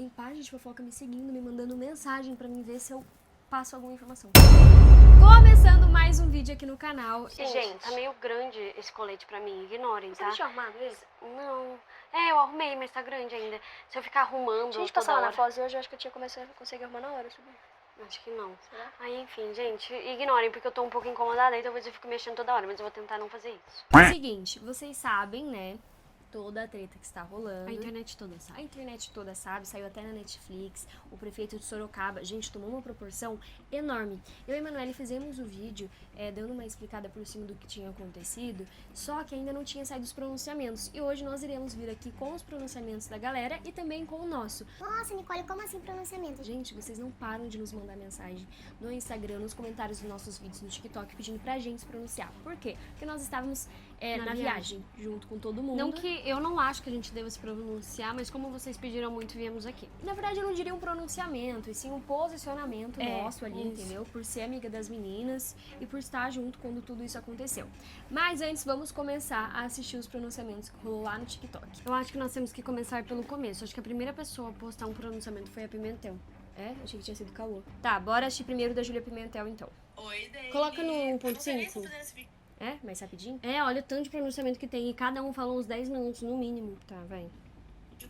tem página de fofoca me seguindo, me mandando mensagem pra mim ver se eu passo alguma informação. Começando mais um vídeo aqui no canal. Gente, tá meio grande esse colete pra mim, ignorem, Você tá? deixou arrumado esse? Não. É, eu arrumei, mas tá grande ainda. Se eu ficar arrumando Se a gente toda passar lá hora... na Foz hoje, eu acho que eu tinha conseguido arrumar na hora, subir. Acho que não. Será? Aí, enfim, gente, ignorem, porque eu tô um pouco incomodada, aí talvez eu fique mexendo toda hora, mas eu vou tentar não fazer isso. Seguinte, vocês sabem, né? Toda a treta que está rolando. A internet toda sabe. A internet toda sabe, saiu até na Netflix. O prefeito de Sorocaba, gente, tomou uma proporção enorme. Eu e a Emanuele fizemos o vídeo dando uma explicada por cima do que tinha acontecido, só que ainda não tinha saído os pronunciamentos. E hoje nós iremos vir aqui com os pronunciamentos da galera e também com o nosso. Nossa, Nicole, como assim pronunciamento? Gente, vocês não param de nos mandar mensagem no Instagram, nos comentários dos nossos vídeos no TikTok, pedindo pra gente se pronunciar. Por quê? Porque nós estávamos na viagem, junto com todo mundo. Não que eu não acho que a gente deva se pronunciar, mas como vocês pediram muito, viemos aqui. Na verdade, eu não diria um pronunciamento, e sim um posicionamento nosso ali, isso. entendeu? Por ser amiga das meninas e por estar junto quando tudo isso aconteceu. Mas antes, vamos começar a assistir os pronunciamentos que rolou lá no TikTok. Eu acho que nós temos que começar pelo começo. Acho que a primeira pessoa a postar um pronunciamento foi a Pimentel. É? Achei que tinha sido Caô. Tá, bora assistir primeiro da Júlia Pimentel, então. Oi, Dani. Coloca no Eu 1.5. vou fazer esse vídeo. É? Mais rapidinho? É, olha o tanto de pronunciamento que tem, e cada um falou uns 10 minutos no mínimo. Tá, vai.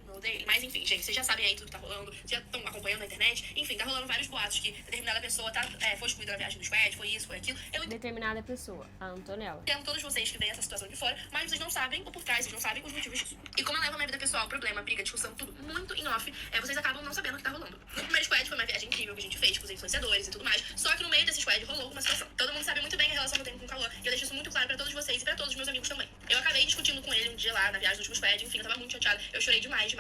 No dele. Mas enfim, gente, vocês já sabem aí tudo que tá rolando, vocês já estão acompanhando na internet. Enfim, tá rolando vários boatos que determinada pessoa foi excluída da viagem do Squad, foi isso, foi aquilo. Eu Determinada pessoa, a Antonella. entendo todos vocês que veem essa situação de fora, mas vocês não sabem o por trás, vocês não sabem os motivos disso. E como eu levo a minha vida pessoal, problema, briga, discussão, tudo muito em off, vocês acabam não sabendo o que tá rolando. No primeiro Squad foi uma viagem incrível que a gente fez com os influenciadores e tudo mais, só que no meio desse Squad rolou uma situação. Todo mundo sabe muito bem a relação que eu tenho com o Cauã, e eu deixo isso muito claro pra todos vocês e pra todos os meus amigos também. Eu acabei discutindo com ele um dia lá na viagem do último Squad, enfim, eu tava muito chateada, eu chorei demais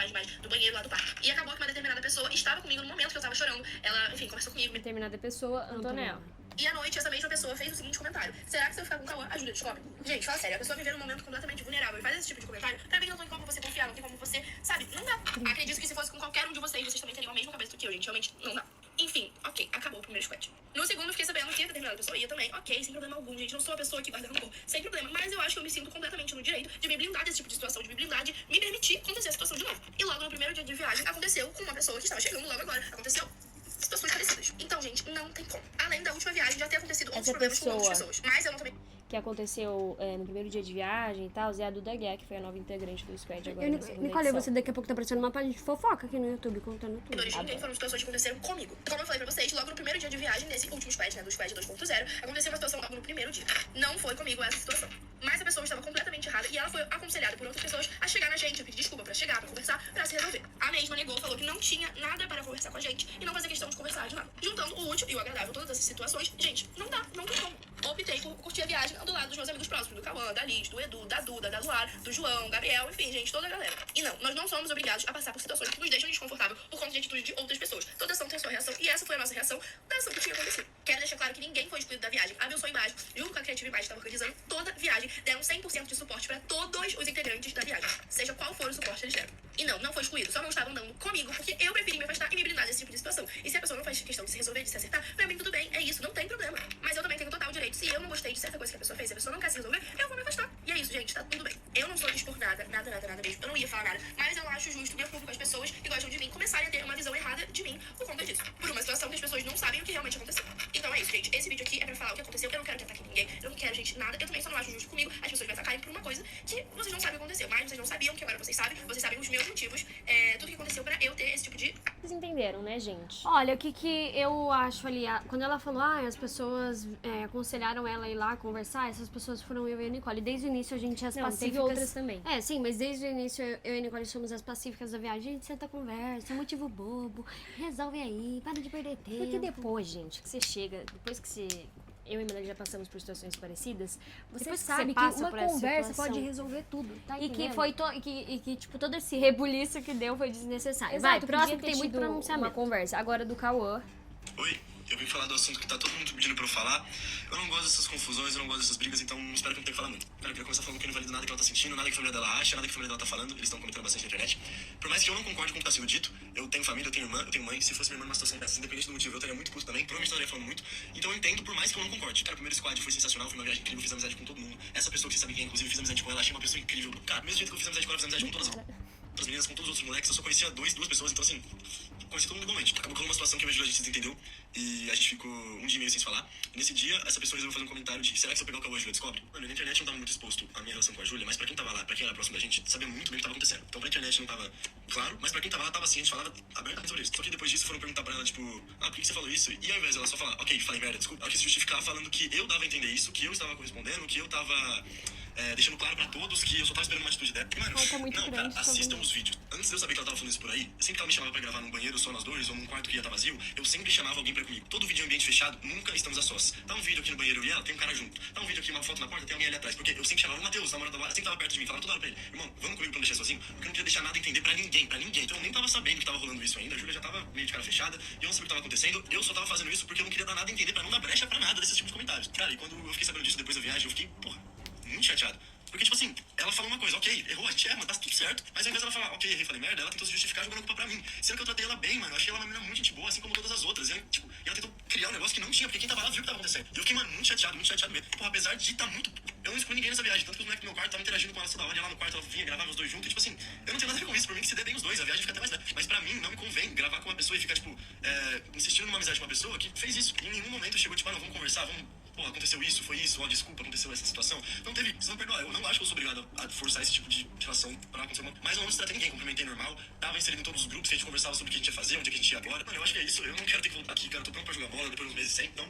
do banheiro lá do parque. E acabou que uma determinada pessoa estava comigo no momento que eu tava chorando, ela, enfim, conversou comigo. Determinada pessoa, Antonella. E à noite, essa mesma pessoa fez o seguinte comentário: será que se eu ficar com o Cauã, a Júlia descobre? Gente, fala sério, a pessoa vive num momento completamente vulnerável e faz esse tipo de comentário. Pra mim, não tem como você confiar, não tem como você, sabe? Não dá. Acredito que se fosse com qualquer um de vocês, vocês também teriam a mesma cabeça do que eu, gente. Realmente, não dá. Enfim, ok, acabou o primeiro squad. No segundo, fiquei sabendo que determinada pessoa ia também. Ok, sem problema algum, gente. Não sou a pessoa que guarda rancor, sem problema. Mas eu acho que eu me sinto completamente no direito de me blindar desse tipo de situação, de me blindar, de me permitir acontecer a situação de novo. E logo no primeiro dia de viagem, aconteceu com uma pessoa que estava chegando logo agora. Aconteceu situações parecidas. Então, gente, não tem como. Além da última viagem, já ter acontecido outros problemas com outras pessoas. Mas eu não também. Que aconteceu no primeiro dia de viagem e tal, é a Duda Guiar, que foi a nova integrante do Squad agora na segunda Nicole, edição. você daqui a pouco tá aparecendo uma página de fofoca aqui no YouTube, contando tudo. De ninguém foram situações que aconteceram comigo. Como eu falei pra vocês, logo no primeiro dia de viagem, nesse último squad, né, do squad 2.0, aconteceu uma situação logo no primeiro dia. Não foi comigo essa situação. Mas a pessoa estava completamente errada e ela foi aconselhada por outras pessoas a chegar na gente, a pedir desculpa pra chegar, pra conversar, pra se resolver. A mesma negou, falou que não tinha nada para conversar com a gente e não fazia questão de conversar de nada. Juntando o útil e o agradável, todas essas situações, gente, não dá, não tem como. Optei por curtir a viagem do lado dos meus amigos próximos, do Cauã, da Liz, do Edu, da Duda, da Luara, do João, Gabriel, enfim, gente, toda a galera. E não, nós não somos obrigados a passar por situações que nos deixam desconfortável por conta de atitude de outras pessoas. Toda ação tem a sua reação e essa foi a nossa reação da ação que tinha acontecido. Quero deixar claro que ninguém foi excluído da viagem. A Abençoe Imagem, junto com a Criativa Imagem, que estava organizando toda a viagem, deram 100% de suporte para todos os integrantes da viagem, seja qual for o suporte eles deram. E não foi excluído, só não estavam dando comigo, porque eu preferi me afastar e me blindar desse tipo de situação. E se a pessoa não faz questão de se resolver, de se acertar, pra mim tudo bem, é isso, não tem problema. Mas eu também tenho total direito, se eu não gostei de certa coisa que a pessoa fez, se a pessoa não quer se resolver, eu vou me afastar. E é isso, gente, tá tudo bem. Eu não sou disso por nada mesmo, eu não ia falar nada, mas eu acho justo meu público, as pessoas que gostam de mim, começarem a ter uma visão errada de mim por conta disso. Por uma situação que as pessoas não sabem o que realmente aconteceu. Então é isso, gente, esse vídeo aqui é pra falar o que aconteceu, eu não quero que ataque ninguém, eu não quero, gente, nada, eu também só não acho justo comigo as pessoas me atacarem por uma coisa que vocês não sabem o que aconteceu, mas vocês não sabiam, que agora vocês sabem os meus motivos, tudo que aconteceu pra eu ter esse tipo de... Vocês entenderam, né, gente? Olha, o que eu acho ali, quando ela falou, as pessoas aconselharam ela a ir lá conversar, essas pessoas foram eu e a Nicole. Desde o início a gente é as Não, pacíficas. teve outras também. É, sim, mas desde o início eu e a Nicole somos as pacíficas da viagem. Gente, senta conversa, é motivo bobo, resolve aí, para de perder tempo. Porque depois, gente, que você chega, depois que você... Eu e a Emanuele já passamos por situações parecidas, você Depois que sabe você que passa uma por essa conversa situação, pode resolver tudo, tá E entendendo? que foi tipo, todo esse rebuliço que deu foi desnecessário. Exato, Vai, próximo, podia que ter tem muito tido pronunciamento. uma conversa. Agora do Cauã. Oi, eu vim falar do assunto que tá todo mundo pedindo pra eu falar. Eu não gosto dessas confusões, eu não gosto dessas brigas, então espero que não tenha que falar muito. Cara, eu queria começar falando que eu não valido nada que ela tá sentindo, nada que a família dela acha, nada que a família dela tá falando. Eles estão comentando bastante na internet. Por mais que eu não concorde com o que tá sendo dito, eu tenho família, eu tenho irmã, eu tenho mãe. Se fosse minha irmã numa situação dessa, independente do motivo, eu estaria muito puto também. Provavelmente estaria falando muito. Então eu entendo, por mais que eu não concorde. Cara, o primeiro squad foi sensacional, foi uma viagem incrível, fiz amizade com todo mundo. Essa pessoa que você sabe quem é, inclusive, fiz amizade com ela, achei uma pessoa incrível. Cara, mesmo jeito que eu fiz amizade com ela, fiz amizade com todas as outras meninas, com todos os outros moleques. Eu só conhecia duas pessoas, então assim, conheci todo mundo igualmente. Acabou com uma situação que eu vejo a gente se desentendeu e a gente ficou um dia e meio sem se falar. E nesse dia, essa pessoa resolveu fazer um comentário de: será que se eu pegar o Cauã, a Júlia descobre? Mano, na internet não tava muito exposto a minha relação com a Júlia, mas pra quem tava lá, pra quem era próximo da gente, sabia muito bem o que tava acontecendo. Então pra internet não tava claro, mas pra quem tava lá, tava assim, a gente falava abertamente sobre isso. Só que depois disso foram perguntar pra ela, tipo, por que você falou isso? E ao invés dela só falar: ok, falei merda, desculpa, ela quis justificar falando que eu dava a entender isso, que eu estava correspondendo, que eu tava deixando claro pra todos que eu só tava esperando uma atitude dela. E, mano, Tá muito não, grande, cara, assistam os vídeos. Antes de eu saber que ela tava falando isso por aí, sempre que ela me chamava pra gravar num banheiro só nós dois, ou num quarto que ia estar vazio, eu sempre chamava alguém pra ir comigo. Todo vídeo em ambiente fechado, nunca estamos a sós. Tá um vídeo aqui no banheiro e ela, tem um cara junto. Tá um vídeo aqui, uma foto na porta, tem alguém ali atrás. Porque eu sempre chamava o Matheus, namorado da Laura, sempre tava perto de mim, falava toda hora pra ele: irmão, vamos comigo pra não deixar sozinho? Porque eu não queria deixar nada entender pra ninguém, pra ninguém. Então eu nem tava sabendo que tava rolando isso ainda, a Júlia já tava meio de cara fechada, e eu não sabia o que tava acontecendo, eu só tava fazendo isso porque eu não queria dar nada a entender pra não dar brecha pra nada desses tipos de comentários. Cara, e quando eu fiquei sabendo disso depois da viagem, eu fiquei, porra, muito chateado. Porque, tipo assim, ela falou uma coisa: ok, errou, a gente erra, mas tá tudo certo. Mas ao invés dela falar: ok, errei, falei merda, ela tentou se justificar jogando a culpa pra mim. Sendo que eu tratei ela bem, mano. Eu achei ela uma menina muito gente boa, assim como todas as outras. E aí, tipo, ela tentou criar um negócio que não tinha, porque quem tava lá viu o que tava acontecendo. E eu fiquei, mano, muito chateado mesmo. Porra, apesar de tá muito. Eu não excluí ninguém nessa viagem, tanto que os moleques do meu quarto estavam interagindo com ela toda hora, ia lá no quarto, ela vinha, gravava os dois juntos. E, tipo assim, eu não tenho nada a ver com isso, por mim que se dê bem os dois, a viagem fica até mais leve. Mas pra mim, não me convém gravar com uma pessoa e ficar, tipo, insistindo numa amizade com uma pessoa que fez isso. E em nenhum momento chegou, tipo, não, vamos conversar, vamos. Pô, aconteceu isso, foi isso, ó, desculpa, aconteceu essa situação. Não teve, você não perdoa. Eu não acho que eu sou obrigado a forçar esse tipo de relação pra acontecer uma. Mas eu não destratei ninguém, cumprimentei normal, tava inserido em todos os grupos que a gente conversava sobre o que a gente ia fazer, onde é que a gente ia agora. Mano, eu acho que é isso, eu não quero ter que voltar aqui, cara, eu tô pronto pra jogar bola depois de uns meses sem, então.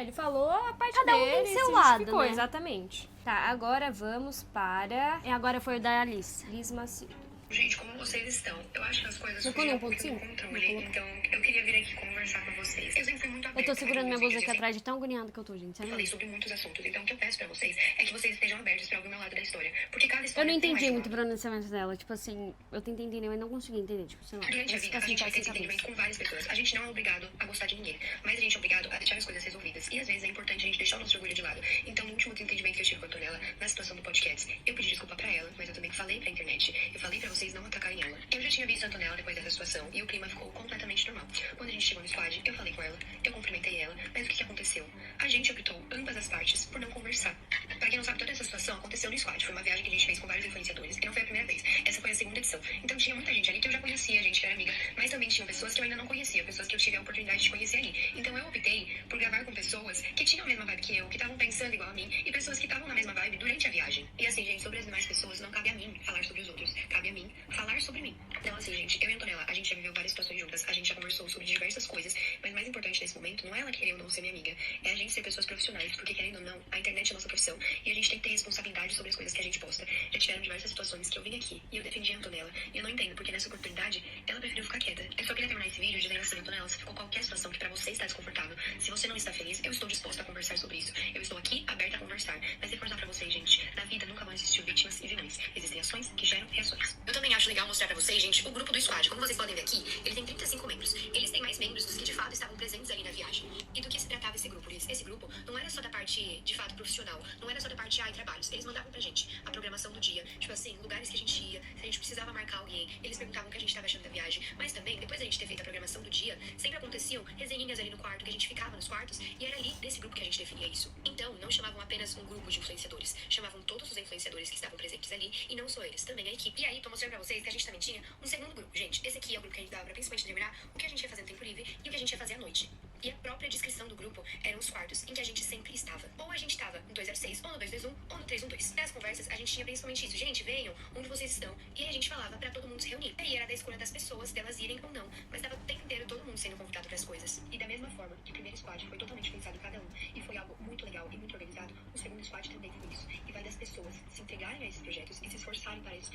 Ele falou a parte Cada um dele, tem seu se lado, justificou, né? exatamente. Tá, agora vamos para Agora foi o da Alice. Liz Macio. Gente, como vocês estão? Eu acho que as coisas Você fugiram colocou um pouco do um pontinho? controle, então eu queria vir aqui conversar com vocês. Eu sempre fui muito Eu aberta. tô segurando minha nos blusa vídeos, aqui atrás de tão agoniada que eu tô, gente. Eu Sério falei mesmo. sobre muitos assuntos, então o que eu peço pra vocês é que vocês estejam abertos pra ouvir o meu lado da história. Porque cada Eu história não tem mais entendi de um muito o lado. pronunciamento dela. Tipo assim, eu tentei entender, mas não consegui entender. Tipo, sei lá. Durante a Essa vida, a fica gente vai ter sem esse cabeça. entendimento com várias pessoas. A gente não é obrigado a gostar de ninguém, mas a gente é obrigado a deixar as coisas resolvidas. E às vezes é importante a gente deixar o nosso orgulho de lado. Então, no último desentendimento que eu tive com a Antonella, na situação do podcast, eu pedi desculpa pra ela, mas eu também falei pra internet. Eu falei pra vocês não atacarem ela. Eu já tinha visto a Antonella depois dessa situação e o clima ficou completamente normal. Quando a gente chegou no squad, eu falei com ela, eu cumprimentei ela, mas o que aconteceu? A gente optou, ambas as partes, por não conversar. Pra quem não sabe, toda essa situação aconteceu no squad. Foi uma viagem que a gente fez com vários influenciadores e não foi a primeira vez. Essa foi a segunda edição. Então tinha muita gente ali que eu já conhecia, gente que era amiga, mas também tinham pessoas que eu ainda não conhecia, pessoas que eu tive a oportunidade de conhecer ali. Então eu optei por gravar com pessoas que tinham a mesma vibe que eu, que estavam pensando igual a mim, e pessoas que estavam na mesma vibe durante a viagem. E assim, gente, sobre as demais pessoas, não cabe a mim falar sobre os outros, cabe a mim falar sobre mim. Então assim, gente, eu e a Antonella, a gente já viveu várias situações juntas, a gente já conversou sobre diversas coisas, mas o mais importante nesse momento não é ela querer ou não ser minha amiga, é a gente ser pessoas profissionais, porque querendo ou não, a internet é nossa profissão, e a gente tem que ter responsabilidade sobre as coisas que a gente posta. Já tiveram diversas situações que eu vim aqui e eu defendi a Antonella, e eu não entendo, porque nessa oportunidade, ela preferiu ficar quieta. Eu só queria terminar esse vídeo dizendo assim: Antonella, se ficou qualquer situação que pra você está desconfortável, se você não está feliz, eu estou disposta a conversar sobre isso. Eu estou aqui aberta a conversar. Mas reforçar pra vocês, gente, na vida nunca vão existir vítimas e vilões. Existem ações que geram reações. Eu também acho legal mostrar pra vocês, gente, o grupo do squad. Como vocês podem ver aqui, ele tem 35 membros. Eles têm mais membros dos que de fato estavam presentes ali na viagem. E do que se tratava esse grupo? Esse grupo não era só da parte, de fato, profissional. Não era só da parte e trabalhos. Eles mandavam pra gente a programação do dia. Tipo assim, lugares que a gente ia, se a gente precisava marcar alguém. Eles perguntavam o que a gente tava achando da viagem. Mas também, depois da gente ter feito a programação do dia, sempre aconteciam resenhinhas ali no quarto, que a gente ficava nos quartos. E era ali, desse grupo, que a gente definia isso. Então, não chamavam apenas um grupo de influenciadores. Chamavam todos os influenciadores que estavam presentes ali. E não só eles, também a equipe. E aí, tô mostrando pra vocês que a gente também tinha um segundo grupo. Gente, esse aqui é o grupo que a gente dava pra principalmente determinar o que a gente ia fazer no tempo livre e o que a gente ia fazer à noite. E a própria descrição do grupo eram os quartos em que a gente sempre estava. Ou a gente estava no 206, ou no 221, ou no 312. Nas conversas, a gente tinha principalmente isso: gente, venham, onde vocês estão. E aí a gente falava pra todo mundo se reunir. E aí era da escolha das pessoas, delas irem ou não. Mas dava o tempo inteiro todo mundo sendo convidado pras coisas. E da mesma forma que o primeiro squad foi totalmente pensado em cada um, e foi algo muito legal e muito organizado, o segundo squad também foi isso. E vai das pessoas se entregarem a esses projetos e se esforçarem para isso.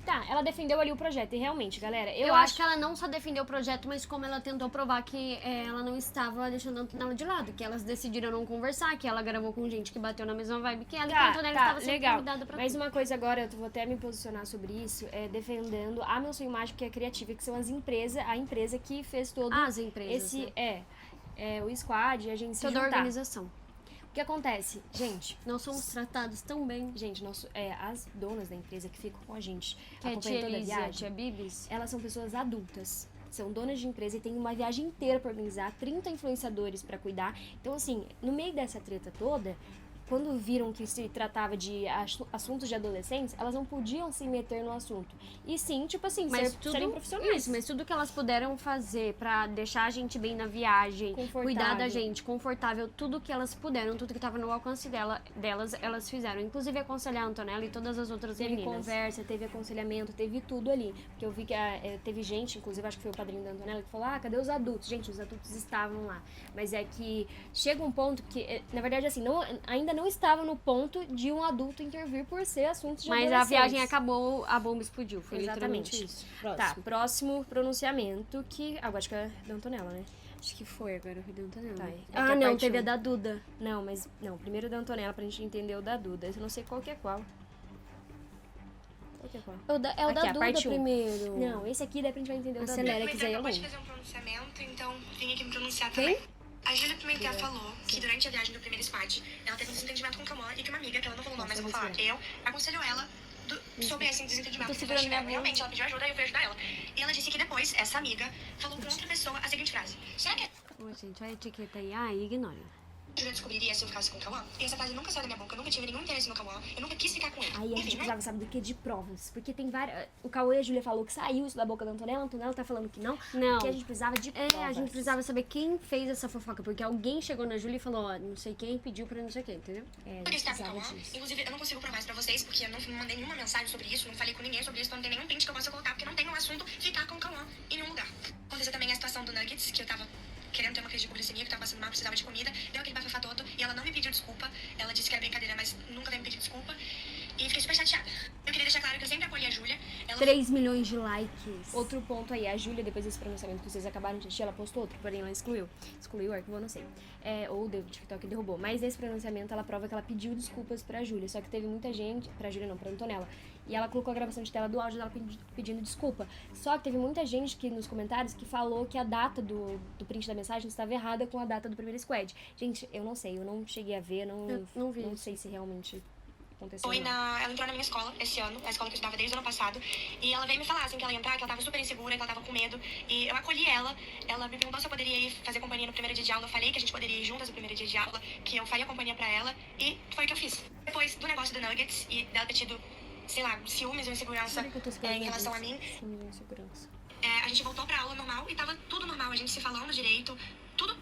Tá, ela defendeu ali o projeto. E realmente, galera, Eu acho que ela não só defendeu o projeto, mas como ela tentou provar que ela não estava deixando a Antonella de lado, que elas decidiram não conversar, que ela gravou com gente que bateu na mesma vibe que ela, e que a Antonella estava sendo legal. convidada pra Mas tudo. uma coisa agora, eu vou até me posicionar sobre isso, defendendo a Meu Sonho Mágico, que é a criativa, que são a empresa que fez todo As empresas, esse, né? o squad e a gente se Toda a juntar. organização. O que acontece? Gente, Nós somos tratados tão bem. gente, as donas da empresa que ficam com a gente, Que é a tia acompanhando toda a Elise e a viagem, tia Bibis. elas são pessoas adultas. São donas de empresa e tem uma viagem inteira pra organizar, 30 influenciadores pra cuidar. Então, assim, no meio dessa treta toda, quando viram que se tratava de assuntos de adolescentes, elas não podiam se meter no assunto. E sim, tipo assim, serem profissionais. Isso, mas tudo que elas puderam fazer pra deixar a gente bem na viagem, cuidar da gente, confortável, tudo que elas puderam, tudo que tava no alcance delas, elas fizeram. Inclusive aconselhar a Antonella e todas as outras Teve meninas. conversa, teve aconselhamento, teve tudo ali. Porque eu vi que teve gente, inclusive acho que foi o padrinho da Antonella, que falou, cadê os adultos? Gente, os adultos estavam lá. Mas é que chega um ponto que, na verdade, assim, ainda não estava no ponto de um adulto intervir por ser assuntos de adolescentes. Mas a viagem acabou, a bomba explodiu. Foi Exatamente literalmente isso. Tá, próximo pronunciamento, que agora acho que é da Antonella, né? Acho que foi, agora foi da Antonella. Tá, Ah, não, teve a da Duda. Não, primeiro da Antonella pra gente entender o da Duda. Eu não sei qual que é qual. Qual que é qual? É o da Aqui, a Duda parte um. primeiro. Não, esse aqui daí pra gente vai entender o da Acelera, Duda. que daí é Acabou de longo. fazer um pronunciamento, então vim aqui me pronunciar Quem? também. A Júlia Pimentel falou que durante a viagem do primeiro squad, ela teve um desentendimento com o Camã e que uma amiga, que ela não falou o nome, mas eu vou falar, eu aconselhou ela sobre esse desentendimento. Tô Que segurando minha mão. realmente, ela pediu ajuda e eu fui ajudar ela. E ela disse que depois, essa amiga falou com outra pessoa a seguinte frase: será que Ô, gente, a etiqueta aí, ignora. a Júlia descobriria se eu ficasse com o Cauã? E essa frase nunca saiu da minha boca, eu nunca tive nenhum interesse no Cauã, eu nunca quis ficar com ele. Aí a gente Enfim, precisava, sabe, do que? De provas. Porque tem várias... O Cauê e a Júlia falou que saiu isso da boca da Antonella. A Antonella tá falando que não. Não. Porque a gente precisava de provas. A gente precisava saber quem fez essa fofoca, porque alguém chegou na Júlia e falou, não sei quem pediu pra não sei quem, entendeu? É, a eu gente quis ficar com o precisava Cauã. disso. Inclusive, eu não consigo provar isso pra vocês, porque eu não mandei nenhuma mensagem sobre isso, não falei com ninguém sobre isso, então não tem nenhum print que eu possa colocar, porque não tem um assunto ficar com o Cauã em nenhum lugar. Aconteceu também a situação do Nuggets, que eu tava querendo ter uma crise de hipoglicemia, que tava passando mal, precisava de comida, deu aquele bafafá todo, e ela não me pediu desculpa, ela disse que era brincadeira, mas nunca veio me pedir desculpa, e fiquei super chateada. Eu queria deixar claro que eu sempre apoiei a Júlia, ela 3 milhões de likes. Outro ponto aí, a Júlia, depois desse pronunciamento que vocês acabaram de assistir, ela postou outro, porém ela excluiu. Excluiu, arquivou, não sei. Ou o TikTok derrubou. Mas nesse pronunciamento ela prova que ela pediu desculpas pra Júlia. Só que teve muita gente, pra Júlia não, pra Antonella. E ela colocou a gravação de tela do áudio dela pedindo desculpa. Só que teve muita gente que nos comentários que falou que a data do print da mensagem estava errada com a data do primeiro squad. Gente, eu não sei, eu não cheguei a ver, Eu não vi não isso. sei se realmente aconteceu. ela entrou na minha escola esse ano, a escola que eu estudava desde o ano passado, e ela veio me falar assim que ela ia entrar, que ela tava super insegura, que ela tava com medo, e eu acolhi ela me perguntou se eu poderia ir fazer companhia no primeiro dia de aula, eu falei que a gente poderia ir juntas no primeiro dia de aula, que eu faria companhia pra ela, e foi o que eu fiz. Depois do negócio do Nuggets, e dela ter tido, sei lá, ciúmes ou insegurança Sabe que eu tô em relação a mim, Segurança. a gente voltou pra aula normal, e tava tudo normal, a gente se falando direito, tudo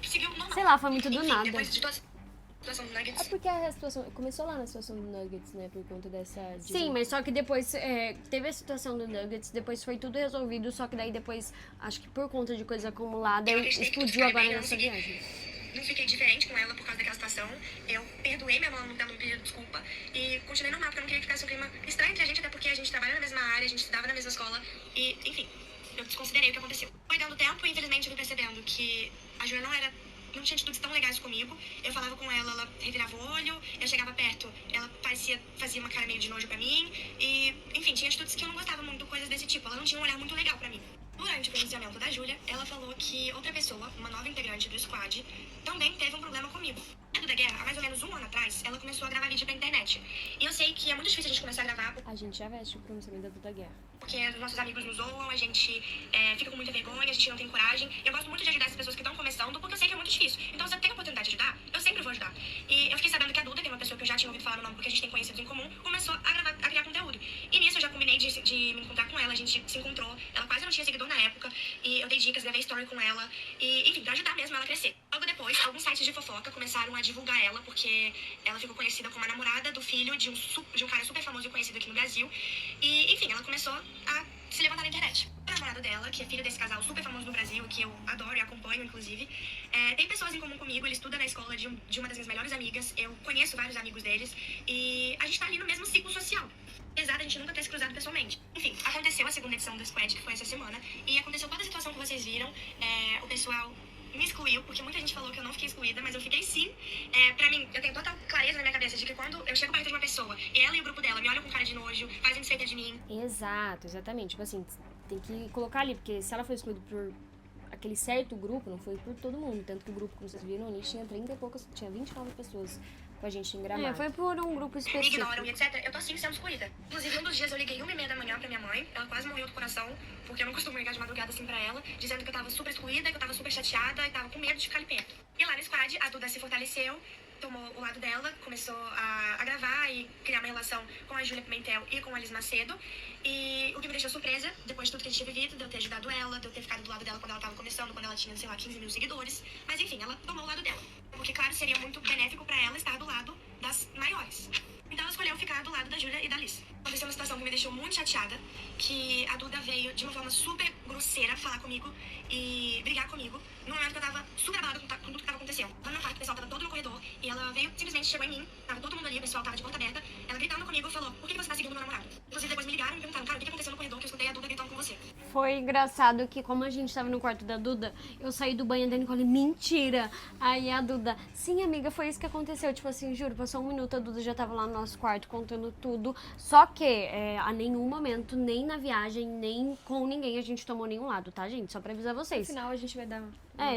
seguiu normal. Sei lá, foi muito do Enfim, nada. depois de toda a situação do Nuggets, É porque a situação começou lá na situação do Nuggets, né? Por conta dessa... Sim, mas só que depois teve a situação do Nuggets, depois foi tudo resolvido, só que daí depois, acho que por conta de coisa acumulada, Eu acreditei que tudo explodiu ficaria agora bem, eu nessa não segui. viagem. Não fiquei diferente com ela por causa daquela situação. Eu perdoei minha mãe, ela não me pediu desculpa. E continuei normal, porque eu não queria que ficasse um clima estranho entre a gente, até porque a gente trabalha na mesma área, a gente estudava na mesma escola. E, enfim, eu desconsiderei o que aconteceu. Foi dando tempo e, infelizmente, eu fui percebendo que a Júlia não tinha atitudes tão legais comigo. Eu falava com ela revirava o olho, eu chegava perto, ela fazia uma cara meio de nojo pra mim. E, enfim, tinha atitudes que eu não gostava muito, coisas desse tipo. Ela não tinha um olhar muito legal pra mim. Durante o pronunciamento da Júlia, ela falou que outra pessoa, uma nova integrante do squad, também teve um problema comigo. Dentro da guerra, há mais ou menos um ano atrás, ela começou a gravar vídeo pra internet. E eu sei que é muito difícil a gente começar a gravar A gente já veste o pronunciamento da guerra. porque os nossos amigos nos zoam, a gente fica com muita vergonha, a gente não tem coragem. Eu gosto muito de ajudar essas pessoas que estão começando, porque eu sei que é muito difícil. Então, se eu tenho a oportunidade de ajudar, eu sempre vou ajudar. E eu fiquei sabendo que a Duda, que é uma pessoa que eu já tinha ouvido falar no nome, porque a gente tem conhecidos em comum, começou a criar conteúdo. E nisso eu já combinei de me encontrar com ela, a gente se encontrou. Ela quase não tinha seguidor na época, e eu dei dicas, gravei story com ela, e enfim, pra ajudar mesmo ela a crescer. Logo depois, alguns sites de fofoca começaram a divulgar ela, porque ela ficou conhecida como a namorada do filho de um cara super famoso e conhecido aqui no Brasil. E, enfim, ela começou a se levantar na internet. O namorado dela, que é filho desse casal super famoso no Brasil, que eu adoro e acompanho, inclusive, tem pessoas em comum comigo, ele estuda na escola de uma das minhas melhores amigas, eu conheço vários amigos deles, e a gente tá ali no mesmo ciclo social. Apesar da gente nunca ter se cruzado pessoalmente. Enfim, aconteceu a segunda edição do Squad, que foi essa semana, e aconteceu toda a situação que vocês viram. O pessoal me excluiu, porque muita gente falou que eu não fiquei excluída, mas eu fiquei sim. Pra mim, eu tenho total clareza na minha cabeça de que quando eu chego perto de uma pessoa e ela e o grupo dela me olham com cara de nojo, fazem desfeita de mim. Exato, exatamente. Tipo assim, tem que colocar ali, porque se ela foi excluída por aquele certo grupo, não foi por todo mundo. Tanto que o grupo, como vocês viram ali, tinha 30 e poucas, tinha 29 pessoas com a gente em Gramado. Foi por um grupo Me específico. ignoram e etc. Eu tô sim sendo excluída. Inclusive, um dos dias eu liguei 1h30 da manhã pra minha mãe. Ela quase morreu do coração, porque eu não costumo ligar de madrugada assim pra ela, dizendo que eu tava super excluída, que eu tava super chateada e tava com medo de ficar ali perto. E lá no squad, a Duda se fortaleceu, tomou o lado dela, começou a gravar e criar uma relação com a Júlia Pimentel e com a Liz Macedo. E o que me deixou surpresa, depois de tudo que a gente tinha vivido, de eu ter ajudado ela, de eu ter ficado do lado dela quando ela tava começando, quando ela tinha, sei lá, 15 mil seguidores. Mas enfim, ela tomou o lado dela. Porque, claro, seria muito benéfico pra ela estar do lado das maiores. Então ela escolheu ficar do lado da Júlia e da Liz. Aconteceu uma situação que me deixou muito chateada, que a Duda veio de uma forma super grosseira falar comigo e brigar comigo, no momento que eu tava super abalada com tudo que tava acontecendo. Lá no meu quarto, o pessoal tava todo no corredor, e ela veio, simplesmente chegou em mim, tava todo mundo ali, o pessoal tava de porta aberta, ela gritando comigo e falou: por que você tá seguindo meu namorado? Inclusive depois me ligaram e me perguntaram: cara, o que aconteceu no corredor que eu escutei a Duda gritando com você? Foi engraçado que, como a gente tava no quarto da Duda, eu saí do banho da Nicole, mentira! Aí a Duda, sim, amiga, foi isso que aconteceu. Tipo assim, juro, passou um minuto, a Duda já tava lá no nosso quarto contando tudo. Só que a nenhum momento, nem na viagem, nem com ninguém, a gente tomou nenhum lado, tá, gente? Só pra avisar vocês. No final a gente vai dar...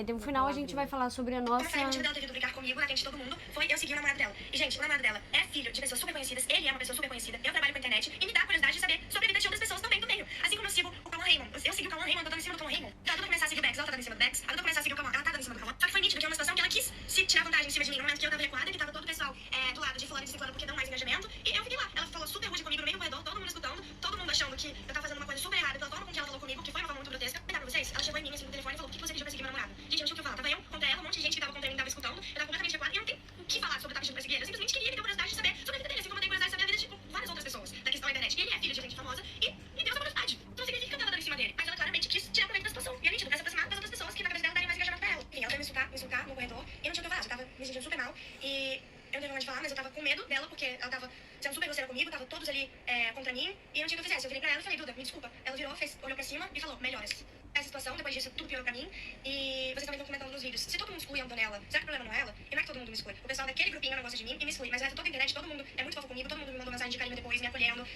No final a gente vai falar sobre a nossa... Como eu falei, o motivo dela ter vindo brigar comigo na frente de todo mundo foi eu seguir o namorado dela. E, gente, o namorado dela é filho de pessoas super conhecidas, ele é uma pessoa super conhecida, eu trabalho com a internet e me dá a curiosidade de saber sobre a vida de outras pessoas também do meio. Assim como eu sigo o Cauã Raymond. Eu segui o Cauã Raymond, eu tô em cima do Cauã Raymond. Então, a Duda começar a seguir o Bex, ela tá dando em cima do Bex. A Duda começar a seguir o Cauã, ela tá dando em cima do Cauã. Só que foi nítido que é uma situação que ela quis se tirar vantagem em cima de mim. No momento que eu tava recuada, que tava todo o pessoal do lado de fulano e de ciclano porque dão mais engajamento. E eu fiquei lá. Ela falou super rude comigo no meio do corredor, todo mundo escutando, todo mundo achando que eu tava fazendo uma coisa super errada pela forma com que ela falou comigo, que foi uma forma muito grotesca. Vou pra vocês, ela chegou em mim assim no telefone e falou: por que você pediu pra seguir meu namorado? Gente, eu não tinha o que falar. Tava eu contra ela, um monte de gente que tava contra mim, tava escutando. Eu tava completamente recuada e eu não tenho o que falar sobre eu tava pedindo pra seguir ele. Eu simplesmente queria me ter curiosidade de saber sobre a vida dele, assim como eu tenho curiosidade de saber a vida de várias outras pessoas da questão da internet. E ele é filho de gente famosa e me deu essa curiosidade. Então significa que eu tava dando em cima dele. Mas ela claramente quis tirar proveito da situação. E é nítido, pra se aproximar das outras pessoas que na cabeça dela darem mais engajamento pra ela. Enfim, ela foi me insultar no corredor e eu não tinha o que falar. Eu tava me sentindo super mal e eu não tenho vontade de falar, mas eu tava com medo dela porque ela tava sendo super grosseira comigo, tava todos ali contra mim e eu não tinha o que eu fizesse. Eu virei pra ela e falei: Duda, me desculpa. Ela virou, olhou pra cima e falou: melhoras. Essa situação, depois disso, tudo piorou pra mim. E vocês também estão comentando nos vídeos: se todo mundo exclui a Antonella, será que o problema não é ela? E não é que todo mundo me exclui. O pessoal daquele grupinho não gosta de mim e me exclui. Mas o resto toda a internet, todo mundo é muito fofo comigo, todo mundo me mandou mensagem de carinho depois, me acolhendo.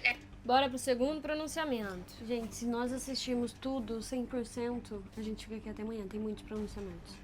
Bora pro segundo pronunciamento. Gente, se nós assistirmos tudo 100%, a gente fica aqui até amanhã. Tem muitos pronunciamentos.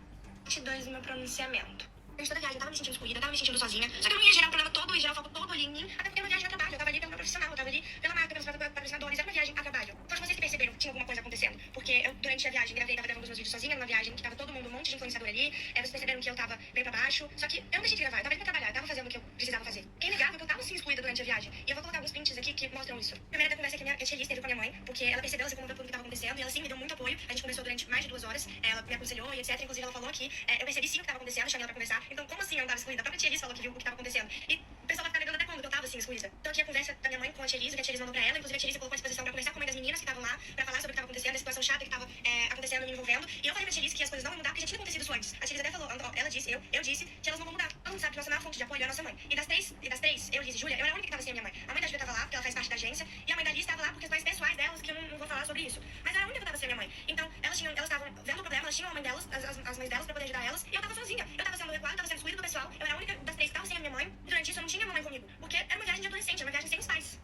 22 do meu pronunciamento. Durante toda a viagem eu tava me sentindo excluída, eu tava me sentindo sozinha. Só que eu não ia gerar o problema todo e gerar o foco todo ali em mim. Até porque era uma viagem a trabalho. Eu tava ali pelo meu profissional, eu tava ali pela marca, pelos patrocinadores. Era uma viagem a trabalho. Todos vocês que perceberam que tinha alguma coisa acontecendo. Porque eu, durante a viagem, tava gravando os meus vídeos sozinha numa viagem que tava todo mundo, um monte de influenciador ali. Vocês perceberam que eu tava bem pra baixo. Só que eu não deixei de gravar, eu tava ali pra trabalhar, eu tava fazendo o que eu precisava fazer. É inegável que eu tava sim excluída durante a viagem. E eu vou colocar alguns prints aqui que mostram isso. Primeira da conversa que a tia Liz teve com a minha mãe, porque ela percebeu, ela se comoveu por tudo que tava acontecendo. E ela sim me deu muito apoio. A gente conversou durante mais de 2 horas. Ela me aconselhou e etc. Inclusive ela falou que eu percebi sim o que tava acontecendo, chamei ela pra conversar. Então, como assim eu não tava excluída? A própria tia Liz falou que viu o que tava acontecendo. E o pessoal vai ficar negando até quando que eu tava assim excluída. Então aqui a conversa da minha mãe com a tia Liz, que a tia Liz mandou pra ela. Inclusive a tia Liz colocou à disposição pra conversar com uma das meninas que estavam lá, pra falar sobre o que tava acontecendo, a situação chata que tava acontecendo e me envolvendo. E eu falei pra tia Liz que as coisas não vão mudar porque já tinha acontecido isso antes. A tia Liz até falou, ela disse, eu disse que elas não vão mudar. Todo mundo sabe que nossa maior fonte de apoio é a nossa mãe. E das três, eu, Liz e Júlia, eu era a única que tava sem a minha mãe. A mãe da Júlia tava lá, porque ela faz parte da agência, e a mãe da Liz tava lá por questões pessoais delas, que eu não vou falar sobre isso. Mas eu era a única que tava sem a minha mãe. Então, elas estavam vendo o problema, elas tinham a mãe delas, as mães delas pra poder ajudar elas, e eu tava sozinha. Eu tava sendo recuada, tava sendo excluída do pessoal, eu era a única das 3 que tava sem a minha mãe, e durante isso eu não tinha mamãe comigo. Porque era uma viagem de adolescente, era uma viagem sem os pais.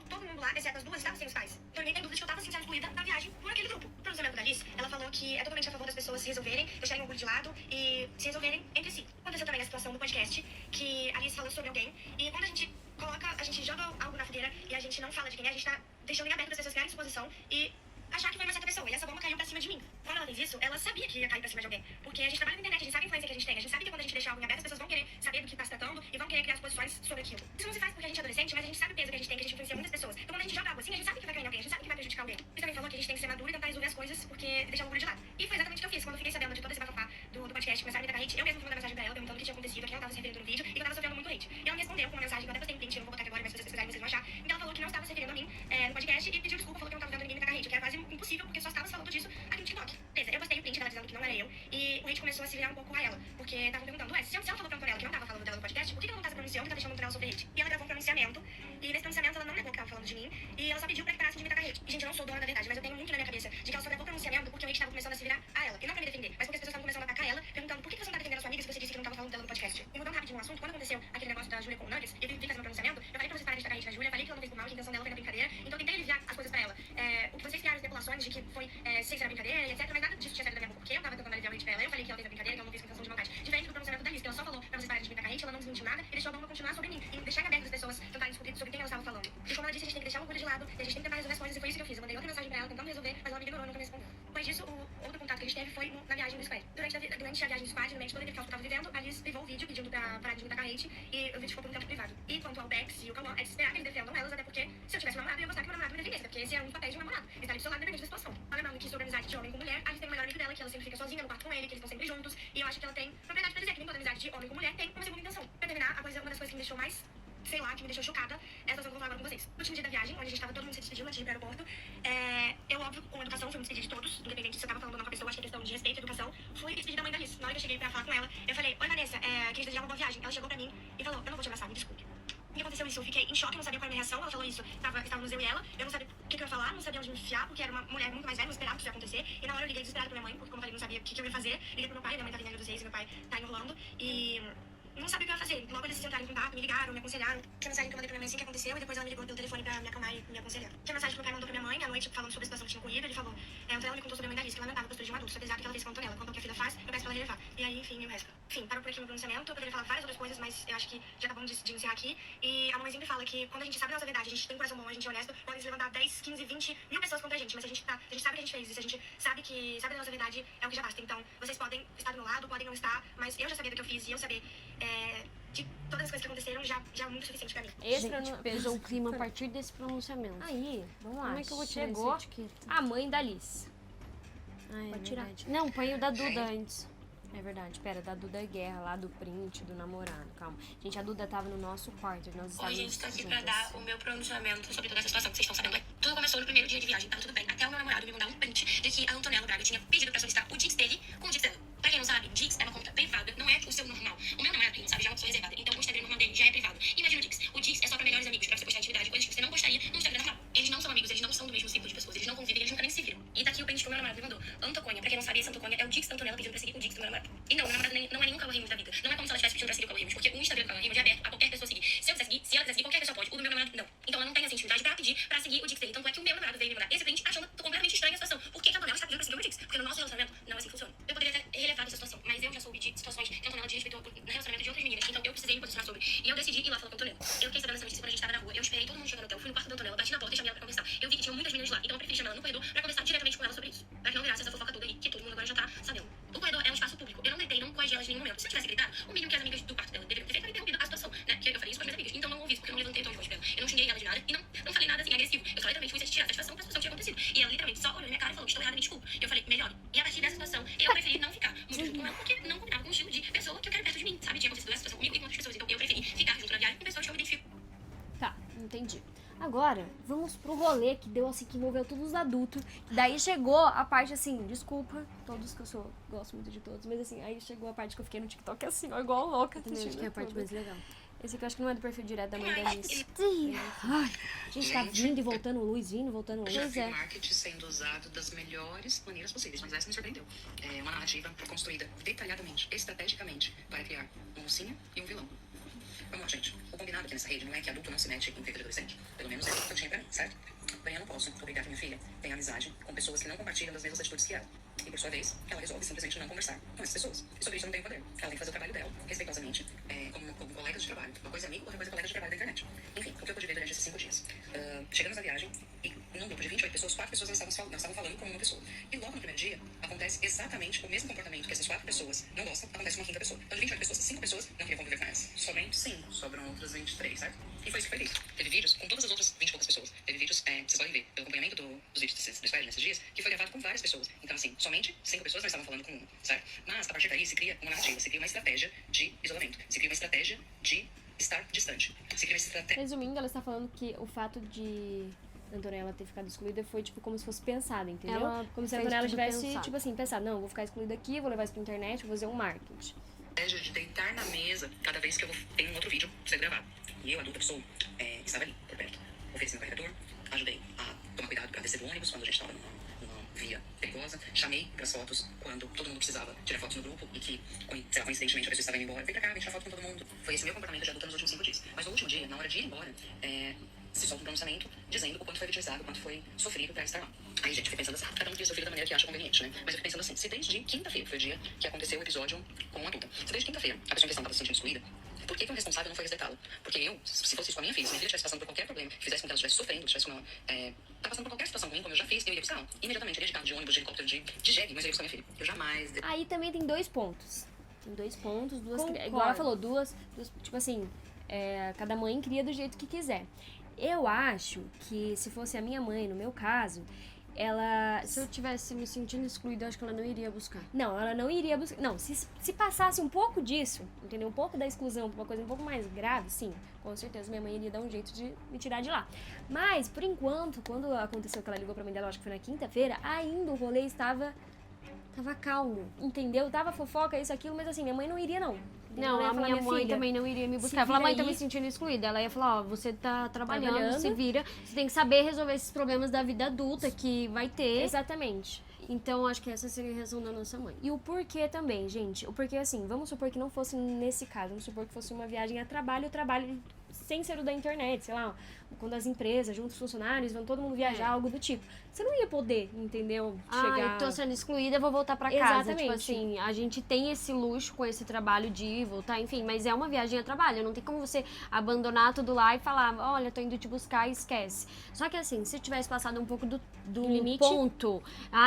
Todo mundo lá, exceto as 2, estava sem os pais. Então ninguém tem dúvida de que eu tava assim, sendo excluída na viagem por aquele grupo. O pronunciamento da Liz, ela falou que é totalmente a favor das pessoas se resolverem, deixarem o orgulho de lado e se resolverem entre si. Aconteceu também a situação do podcast, que a Liz falou sobre alguém, e quando a gente joga algo na fogueira e a gente não fala de quem é, a gente tá deixando em aberto para as pessoas criarem suposição e achar que foi uma certa pessoa. E essa bomba caiu pra cima de mim. Quando ela fez isso, ela sabia que ia cair pra cima de alguém. Porque a gente trabalha na internet, a gente sabe a influência que a gente tem. A gente sabe que quando a gente deixar algo em aberto, as pessoas vão querer saber do que tá se tratando e vão querer criar suposições sobre aquilo. Isso não se faz porque a gente é adolescente, mas a gente sabe o peso que a gente tem, que a gente influencia muitas pessoas. Então quando a gente joga algo assim, a gente sabe que vai cair em alguém, a gente sabe que vai prejudicar alguém. Você também falou que a gente tem que ser maduro e tentar resolver as coisas porque deixar o orgulho de lado. E foi exatamente o que eu fiz. Quando eu fiquei sabendo de todo esse bafafá do podcast, começaram a me tacar hate, eu mesmo fui mandar mensagem pra ela perguntando o que tinha acontecido, a quem ela tava se referindo no vídeo e que eu tava sofrendo muito hate. E ela me respondeu com uma mensagem que eu até postei em print, eu não vou botar aqui agora, mas se vocês quiserem vocês vão achar. Então ela falou que não estava se referindo a mim no podcast e pediu desculpa, falou que não tava vendo ninguém me tacar hate, o que era quase impossível porque só estava falando disso aqui no TikTok. Beleza, eu postei o print dela dizendo que não era eu e o hate começou a se virar um pouco a ela, porque estavam perguntando, se ela falou pra Antonella que não tava falando dela no podcast, por que ela não tá se pronunciando e tá deixando Antonella sofrer hate? E ela gravou um pronunciamento e nesse pronunciamento ela não negou que tava falando de mim e ela só pediu pra que parasse de me tacar hate. E gente, eu não sou dona da verdade, mas eu tenho muito na minha cabeça de que ela só gravou o pronunciamento porque o hate tava começando a se virar a ela. E não pra me defender, mas porque as pessoas estavam começando a atacar ela, perguntando por que você não tá defendendo a sua amiga se você disse que não tava falando dela no podcast. E mudando rapidinho o assunto, quando aconteceu aquele negócio da Júlia com o Nuggets, eu vim fazer um pronunciamento, eu falei pra vocês pararem de tacar hate na Júlia, falei que ela não fez por mal, que a intenção dela foi na brincadeira, então eu tentei aliviar as coisas pra ela. O que vocês criaram especulações de que foi seis era brincadeira e etc, mas nada disso tinha saído da minha boca, porque eu tava tentando aliviar o hate pra ela, eu falei que ela fez a brincadeira, que ela não fez com intenção de maldade. Diferente do pronunciamento da Liz, que ela só falou pra vocês pararem de me tacar hate, ela não desmentiu nada e deixou a bomba continuar sobre mim, e deixar em aberto as pessoas tentarem discutir sobre quem ela estava falando. E como ela disse, a gente tem que deixar o orgulho de lado, e a gente tem que tentar resolver as coisas, e foi isso que eu fiz. Eu mandei outra mensagem pra ela tentando resolver, mas ela me ignorou e nunca me respondeu. Depois disso, o outro contato que a gente teve foi na viagem do Square. Durante durante a viagem do squad, no meio de todo aquele caos que eu tava vivendo, a Liz privou o vídeo pedindo pra parar de me tacar hate e o vídeo ficou por um tempo privado. E quanto ao Bex e o Cauã, é de esperar que eles defendam elas, até porque se eu tivesse um namorado, eu ia mostrar que meu namorado me defendesse, porque esse é um dos papéis de um namorado. Estar ali do seu lado independente da situação. Lembrando que sobre amizade de homem com mulher, a Liz tem o melhor amigo dela, que ela sempre fica sozinha no quarto com ele, que eles estão sempre juntos, e eu acho que ela tem propriedade pra dizer que nem toda amizade de homem com mulher tem uma segunda intenção. Pra terminar, uma das coisas que me deixou mais, sei lá, que me deixou chocada, é a situação que eu vou falar agora com vocês. No último dia da viagem, onde a gente tava todo mundo se despedindo antes de ir pro aeroporto, eu, óbvio, com educação, fui me despedir de todos, independente se eu tava falando ou não com a pessoa, acho que é questão de respeito e educação. Fui me despedir da mãe da Liz. Na hora que eu cheguei pra falar com ela, eu falei: oi, Vanessa, queria desejar uma boa viagem. Ela chegou pra mim e falou: eu não vou te abraçar, me desculpe. E aconteceu isso, eu fiquei em choque, não sabia qual era a minha reação. Ela falou isso, estávamos eu e ela, eu não sabia o que eu ia falar, não sabia onde me enfiar, porque era uma mulher muito mais velha, não esperava que isso ia acontecer. E na hora eu liguei desesperada pra minha mãe, porque como eu falei, não sabia o que eu ia fazer. Liguei pro meu pai, minha mãe tá vindo dos Reis, meu pai tá enrolando, e não sabia o que eu ia fazer. Logo eles entraram em contato, me ligaram, me aconselharam. Tinha mensagem que eu mandei pra minha mãe assim que aconteceu, e depois ela me ligou pelo telefone pra me acalmar e me aconselhar. Tinha mensagem que meu pai mandou pra minha mãe à noite, falando sobre a situação que tinha ocorrido. Ele falou: Antonella me contou sobre a mãe da Liz, que lamentava a postura de um adulto, apesar do que ela fez com a Antonella. Contou o que a filha faz, eu peço pra ela relevar. E aí, enfim, o resto. Enfim, parou por aqui o meu pronunciamento. Eu poderia falar várias outras coisas, mas eu acho que já tá bom de encerrar aqui. E a mamãe sempre fala que quando a gente sabe a nossa verdade, a gente tem um coração bom, a gente é honesto, podem se levantar 10, 15, 20 mil pessoas contra a gente. Mas a gente sabe que a gente fez isso, a gente sabe da nossa verdade, é o que já basta. Então, vocês podem estar do meu lado, podem não estar, mas eu já sabia do que eu fiz e eu saber de todas as coisas que aconteceram já é muito suficiente pra mim. Gente, pesou o clima a partir desse pronunciamento. Aí, vamos lá. Como é que eu vou tirar Chegou essa etiqueta? a mãe da Liz. Ai, Pode é tirar. verdade. Não, põe o da Duda antes. É verdade, pera, da Duda Guerra, lá do print, do namorado, calma. Gente, a Duda tava no nosso quarto, nós Oi, estávamos gente, tô aqui pra juntas. dar o meu pronunciamento sobre toda essa situação que vocês estão sabendo. Tudo começou no primeiro dia de viagem, tava tudo bem. Até o meu namorado me mandar um print de que a Antonella Braga tinha pedido pra solicitar o Dix dele com o Dix dela. Pra quem não sabe, Dix é uma conta privada, não é o seu normal. O meu namorado, quem não sabe, já é uma pessoa reservada. Então o Instagram normal dele já é privado. Imagina o Dix. O Dix é só pra melhores amigos, pra você postar intimidade, coisas que você não gostaria no Instagram normal. Eles não são amigos, eles não são do mesmo ciclo de pessoas, eles não convivem, eles nunca nem se viram. E daqui o print que o meu namorado me mandou. Antoconha, pra quem não sabe, esse Antoconha é o Dix da Antonella pedindo pra seguir o Dix do meu namorado. E não, meu namorado não é nenhum Cauã Raymond da vida. Não é como se ela estivesse pedindo pra seguir o Cauã Raymond, porque o Instagram do Cauã Raymond é aberto a qualquer pessoa seguir. Se eu quiser seguir, se ela quiser seguir, qualquer pessoa pode. O do meu namorado, não. Então ela não tem essa intimidade pra pedir pra seguir o Dix dele. Tanto é que o meu namorado veio me mandar esse print achando completamente estranha a situação. Por que a Antonella está pedindo pra seguir o meu Dix? Porque no nosso relacionamento não é assim que funciona. Eu poderia ter relevado essa situação, mas eu já soube de situações que a Antonella desrespeitou no relacionamento de outras meninas. Então eu precisei me posicionar sobre. E eu decidi ir lá falar com a Antonella. Eu fiquei sabendo dessa notícia quando a gente tava na rua. Eu esperei todo mundo chegar no hotel. Fui no quarto da Antonella, bati na porta e chamei ela pra conversar. Eu vi que tinham muitas meninas lá, então eu preferi chamar ela no corredor pra conversar diretamente com ela sobre isso. Pra que não virasse essa fofoca toda aí, que todo mundo agora já tá sabendo. O corredor é um espaço público. Eu não gritei, não coagi elas em nenhum momento. Se eu tivesse gritado, o mínimo que as amigas do quarto dela deveriam ter feito era interrompido a situação, né? Que eu falei isso com as minhas amigas. Então não ouvi isso, porque eu não levantei tom de voz pra ela. Eu não xinguei ela de nada e não falei nada assim agressivo. Eu só literalmente fui tirar a satisfação da situação que tinha acontecido. E ela literalmente só olhou na minha cara e falou: estou errada, me desculpa. E eu falei: melhor. E a partir dessa situação, eu preferi não ficar muito junto com ela, porque não combinava com o estilo de pessoa que eu quero perto de mim, sabe? Tinha acontecido essa situação comigo e com outras pessoas. Então eu preferi ficar junto na viagem com pessoas que eu me identifico. Tá, entendi. Agora, vamos pro rolê que deu assim, que envolveu todos os adultos. Daí chegou a parte assim, desculpa, todos que eu gosto muito de todos, mas assim, aí chegou a parte que eu fiquei no TikTok assim, ó, igual louca. Entendeu? Acho que é a parte mais legal. Esse aqui eu acho que não é do perfil direto da mãe da Alice. Ai, gente, tá vindo e voltando luz, vindo e voltando luz. Já vi É. marketing sendo usado das melhores maneiras possíveis, mas essa me surpreendeu. É uma narrativa construída detalhadamente, estrategicamente, para criar uma mocinha e um vilão. Vamos lá, gente. O combinado aqui nessa rede não é que adulto não se mete em vida de adolescente. Pelo menos é o que eu tinha pra mim, certo? Porém, eu não posso obrigar que minha filha tenha amizade com pessoas que não compartilham das mesmas atitudes que ela. E, por sua vez, ela resolve simplesmente não conversar com essas pessoas. E sobre isso eu não tenho poder. Ela tem que fazer o trabalho dela, respeitosamente, como colega de trabalho. Uma coisa é amigo, outra coisa é colega de trabalho da internet. Enfim, o que eu pude ver durante esses 5 dias. Chegamos na viagem e, num grupo de 28 pessoas, 4 pessoas não estavam falando como uma pessoa. E logo no primeiro dia, acontece exatamente o mesmo comportamento que essas 4 pessoas não gostam, acontece com uma quinta pessoa. Então, de 28 pessoas, 5 pessoas não queriam conviver com elas. Somente 5. Sobram outras 23, certo? E foi isso que foi feito. Teve vídeos com todas as outras 20 e poucas pessoas. Teve vídeos, vocês podem ver, pelo acompanhamento dos vídeos do squad nesses dias, que foi gravado com várias pessoas. Então, assim, somente 5 pessoas não estavam falando com um, certo? Mas, a partir daí, se cria uma narrativa, se cria uma estratégia de isolamento, se cria uma estratégia de estar distante, se cria uma estratégia... Resumindo, ela está falando que o fato de Antonella ter ficado excluída foi, tipo, como se fosse pensado, entendeu? Ela como se a fez Antonella tudo tivesse, pensado. tipo assim, pensado, não, eu vou ficar excluída aqui, vou levar isso pra internet, vou fazer um marketing. estratégia de deitar na mesa cada vez que eu tenho um outro vídeo pra ser gravado. E eu, adulta pessoa, estava ali, por perto. Ofereci meu carregador, ajudei a tomar cuidado pra descer do ônibus quando a gente estava numa via perigosa. Chamei pras fotos quando todo mundo precisava tirar fotos no grupo e que, sei lá, coincidentemente a pessoa estava indo embora. Vem pra cá, vem tirar foto com todo mundo. Foi esse meu comportamento de adulta nos últimos 5 dias. Mas no último dia, na hora de ir embora, se solta um pronunciamento dizendo o quanto foi vitimizado, o quanto foi sofrido pra estar lá. Aí, gente, eu fiquei pensando assim, cada um cria seu filho da maneira que acha conveniente, né? Mas eu fiquei pensando assim, se desde quinta-feira, foi o dia que aconteceu o episódio com uma adulta, se desde quinta-feira a pessoa em questão estava se sentindo excluída, Por que o responsável não foi resgatá-lo? Porque eu, se fosse isso com a minha filha, se minha filha estivesse passando por qualquer problema, fizesse com que ela estivesse sofrendo, estivesse com ela, tá passando por qualquer situação ruim, como eu já fiz, eu ia buscar ela. Imediatamente, eu iria de carro, de ônibus, de helicóptero, de jegue, mas eu ia buscar minha filha. Eu jamais... Aí também tem 2 pontos. Tem 2 pontos, Concordo. igual ela falou, duas tipo assim, cada mãe cria do jeito que quiser. Eu acho que se fosse a minha mãe, no meu caso, ela... Se eu tivesse me sentindo excluída, eu acho que ela não iria buscar. Não, ela não iria buscar... Não, se passasse um pouco disso, entendeu? Um pouco da exclusão pra uma coisa um pouco mais grave, sim, com certeza minha mãe iria dar um jeito de me tirar de lá. Mas, por enquanto, quando aconteceu que ela ligou pra mãe dela, acho que foi na quinta-feira, ainda o rolê estava calmo, entendeu? Tava fofoca, isso, aquilo, mas assim, minha mãe não iria, não. Não, Ela ia a falar, minha mãe filha, também não iria me se buscar. Falar, vira mãe, tá aí. me sentindo excluída. Ela ia falar, ó, você tá trabalhando, Trabalhando. se vira. Você tem que saber resolver esses problemas da vida adulta que vai ter. Exatamente. Então, acho que essa seria a razão da nossa mãe. E o porquê também, gente. O porquê, assim, vamos supor que não fosse nesse caso. Vamos supor que fosse uma viagem a trabalho, o trabalho sem ser o da internet, sei lá, quando as empresas, junto os funcionários, vão todo mundo viajar, algo do tipo. Você não ia poder, entendeu? Eu tô sendo excluída, vou voltar pra casa. Exatamente. Tipo assim, a gente tem esse luxo com esse trabalho de ir, voltar, enfim, mas é uma viagem a trabalho. Não tem como você abandonar tudo lá e falar, olha, tô indo te buscar e esquece. Só que assim, se tivesse passado um pouco do limite? ponto,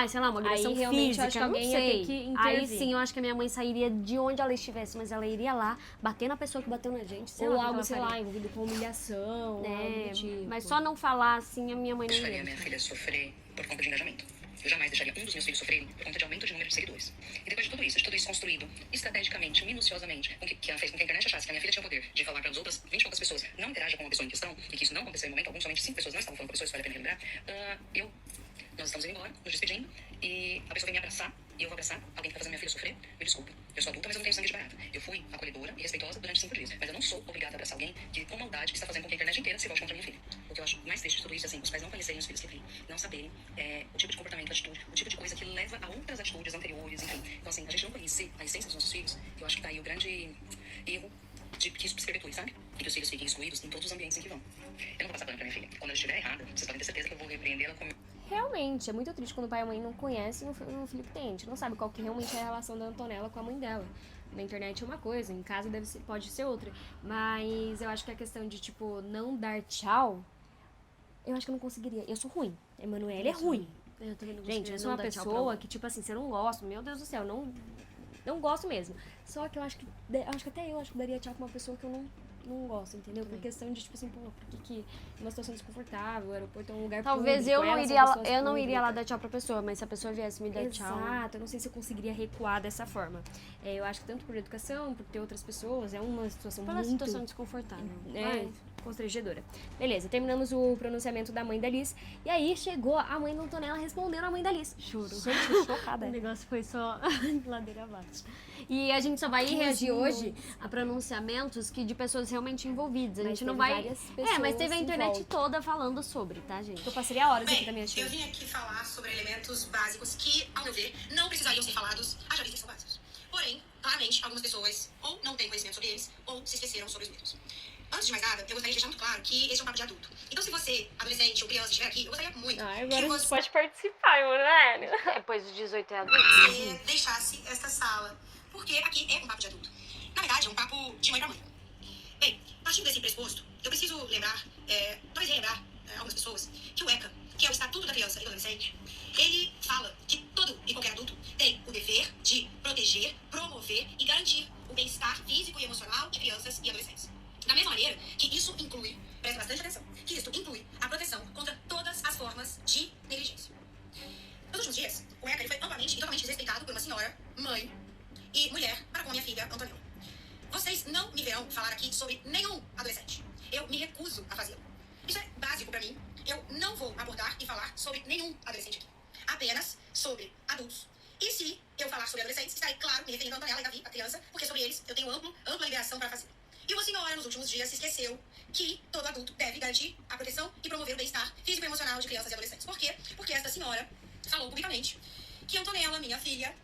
sei lá, uma agressão Aí, realmente, física, eu acho que não alguém ia sei. ter que Aí intervir. sim, eu acho que a minha mãe sairia de onde ela estivesse, mas ela iria lá, bater na pessoa que bateu na gente, sei Ou lá. o que algo, ela sei faria. lá, envolvido com humilhação, algo do tipo. Mas só não falar assim, a minha mãe não deixaria iria. minha filha sofrer por conta de engajamento. Eu jamais deixaria um dos meus filhos sofrerem por conta de aumento de número de seguidores. E depois de tudo isso construído estrategicamente, minuciosamente, que fez com que a internet achasse que a minha filha tinha o poder de falar para as outras 20 e poucas pessoas, não interaja com uma pessoa em questão, e que isso não aconteceu em momento algum, somente 5 pessoas não estavam falando com a pessoa, isso vale a pena lembrar, nós estamos indo embora, nos despedindo, e a pessoa vem me abraçar, e eu vou abraçar alguém que tá fazendo minha filha sofrer. Me desculpa, eu sou adulta, mas eu não tenho sangue de barata. Eu fui acolhedora e respeitosa durante 5 dias, mas eu não sou obrigada a abraçar alguém que, com maldade, está fazendo com que a internet inteira se volte contra a minha filha. O que eu acho mais triste de tudo isso é, assim, os pais não conhecerem os filhos que têm, não saberem o tipo de comportamento, atitude, o tipo de coisa que leva a outras atitudes anteriores, enfim. Então, assim, a gente não conhecer a essência dos nossos filhos, eu acho que tá aí o grande erro de que isso se perpetue, sabe? E que os filhos fiquem excluídos em todos os ambientes em que vão. Eu não vou passar pano pra minha filha. Quando ela estiver errada, vocês podem ter certeza que eu vou repreendê-la como... Realmente, é muito triste quando o pai e a mãe não conhecem o filho que tem. A gente não sabe qual que realmente é a relação da Antonella com a mãe dela. Na internet é uma coisa, em casa pode ser outra. Mas eu acho que a questão de, tipo, não dar tchau, eu acho que eu não conseguiria. Eu sou ruim. A Emanuele é ruim. Eu também não Gente, eu sou uma pessoa que, tipo assim, se eu não gosto, meu Deus do céu, não gosto mesmo. Só que eu acho que até eu acho que daria tchau pra uma pessoa que eu não gosto, entendeu? Por questão de, tipo assim, pô, por que uma situação desconfortável, o aeroporto é um lugar Talvez público, eu não iria lá dar tchau pra pessoa, mas se a pessoa viesse me dar tchau... Exato, eu não sei se eu conseguiria recuar dessa forma. Eu acho que tanto por educação, por ter outras pessoas, é uma situação Pela muito... situação desconfortável. Constrangedora. Beleza, terminamos o pronunciamento da mãe da Liz. E aí chegou a mãe da Antonella respondendo a mãe da Liz. Juro. Gente, chocada. O negócio foi só ladeira abaixo. E a gente só vai reagir hoje a pronunciamentos de pessoas realmente envolvidas. A Mas gente não teve vai... várias pessoas mas teve a em internet volta. toda falando sobre, tá, gente? Eu passaria horas aqui Bem, da minha tia. eu vim aqui falar sobre elementos básicos que, ao meu ver, não precisariam ser falados, haja vista que são básicos. Porém, claramente, algumas pessoas ou não têm conhecimento sobre eles, ou se esqueceram sobre os mesmos. Antes de mais nada, eu gostaria de deixar muito claro que esse é um papo de adulto. Então, se você, adolescente ou criança, estiver aqui, eu gostaria muito que você pode participar, Emanuele. Depois dos 18 é adulto. deixasse esta sala, porque aqui é um papo de adulto. Na verdade, é um papo de mãe pra mãe. Bem, partindo desse pressuposto, eu preciso lembrar, talvez relembrar algumas pessoas, que o ECA, que é o Estatuto da Criança e do Adolescente, ele fala que todo e qualquer adulto tem o dever de proteger, promover e garantir o bem-estar físico e emocional de crianças e adolescentes. Da mesma maneira que isso inclui, preste bastante atenção, que isso inclui a proteção contra todas as formas de negligência. Nos últimos dias, o ECA ele foi amplamente e totalmente desrespeitado por uma senhora, mãe e mulher para com a minha filha, Antonella. Vocês não me verão falar aqui sobre nenhum adolescente. Eu me recuso a fazê-lo. Isso é básico para mim. Eu não vou abordar e falar sobre nenhum adolescente aqui. Apenas sobre adultos. E se eu falar sobre adolescentes, estarei, claro, me referindo a Antonella e Davi, a criança, porque sobre eles eu tenho ampla liberação para fazer. E uma senhora, nos últimos dias, se esqueceu que todo adulto deve garantir a proteção e promover o bem-estar físico e emocional de crianças e adolescentes. Por quê? Porque esta senhora falou publicamente que Antonella, minha filha,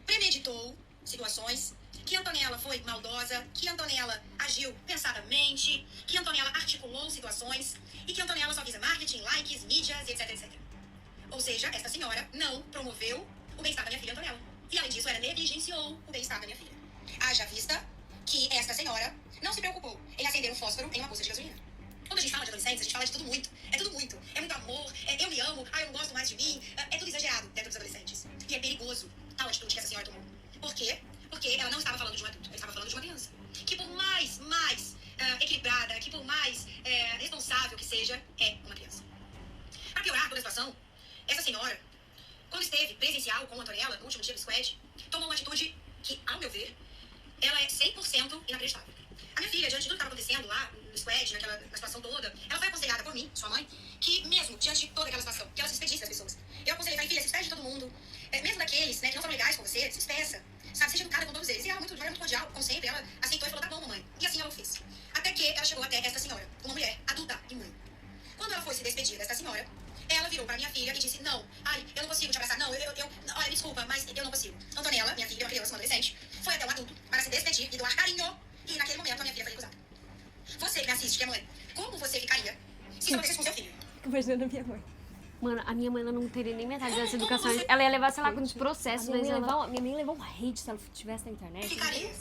premeditou situações, que Antonella foi maldosa, que Antonella agiu pensadamente, que Antonella articulou situações e que Antonella só visa marketing, likes, mídias, etc, etc. Ou seja, esta senhora não promoveu o bem-estar da minha filha Antonella. E além disso, ela negligenciou o bem-estar da minha filha. Haja vista que esta senhora não se preocupou em acender um fósforo em uma bolsa de gasolina. Quando a gente fala de adolescentes, a gente fala de tudo muito. É tudo muito. É muito amor, eu me amo, eu não gosto mais de mim. É tudo exagerado dentro dos adolescentes. E é perigoso tal atitude que essa senhora tomou. Por quê? Porque ela não estava falando de um adulto, ela estava falando de uma criança. Que por mais equilibrada, que por mais responsável que seja, é uma criança. Para piorar toda a situação, essa senhora, quando esteve presencial com a Antonella, no último dia do squad, tomou uma atitude que, ao meu ver, ela é 100% inacreditável. A minha filha, diante de tudo que estava acontecendo lá no squad, na situação toda, ela foi aconselhada por mim, sua mãe, que mesmo diante de toda aquela situação, que ela se despedisse das pessoas. Eu aconselhei, falei, filha, se despede de todo mundo, mesmo daqueles, né, que não foram legais com você, se despeça, sabe, seja educada com todos eles. E ela era muito cordial, como sempre, ela aceitou e falou, tá bom, mamãe. E assim ela o fez. Até que ela chegou até esta senhora, uma mulher adulta e mãe. Quando ela foi se despedir desta senhora, ela virou para minha filha e disse, não, eu não consigo te abraçar, não, olha, me desculpa, mas eu não consigo. Antonella, minha filha, uma criança, uma adolescente, foi até um adulto para se despedir e doar carinho. E naquele momento a minha filha foi recusada. Você que me assiste, que é mãe, como você ficaria se isso acontecesse com seu filho? Fico imaginando a minha mãe. Mano, a minha mãe ela não teria nem metade dessa educação. Ela ia levar, sei lá, quantos processos, mas ela... Minha mãe ia levar um hate se ela estivesse na internet. Ficaria.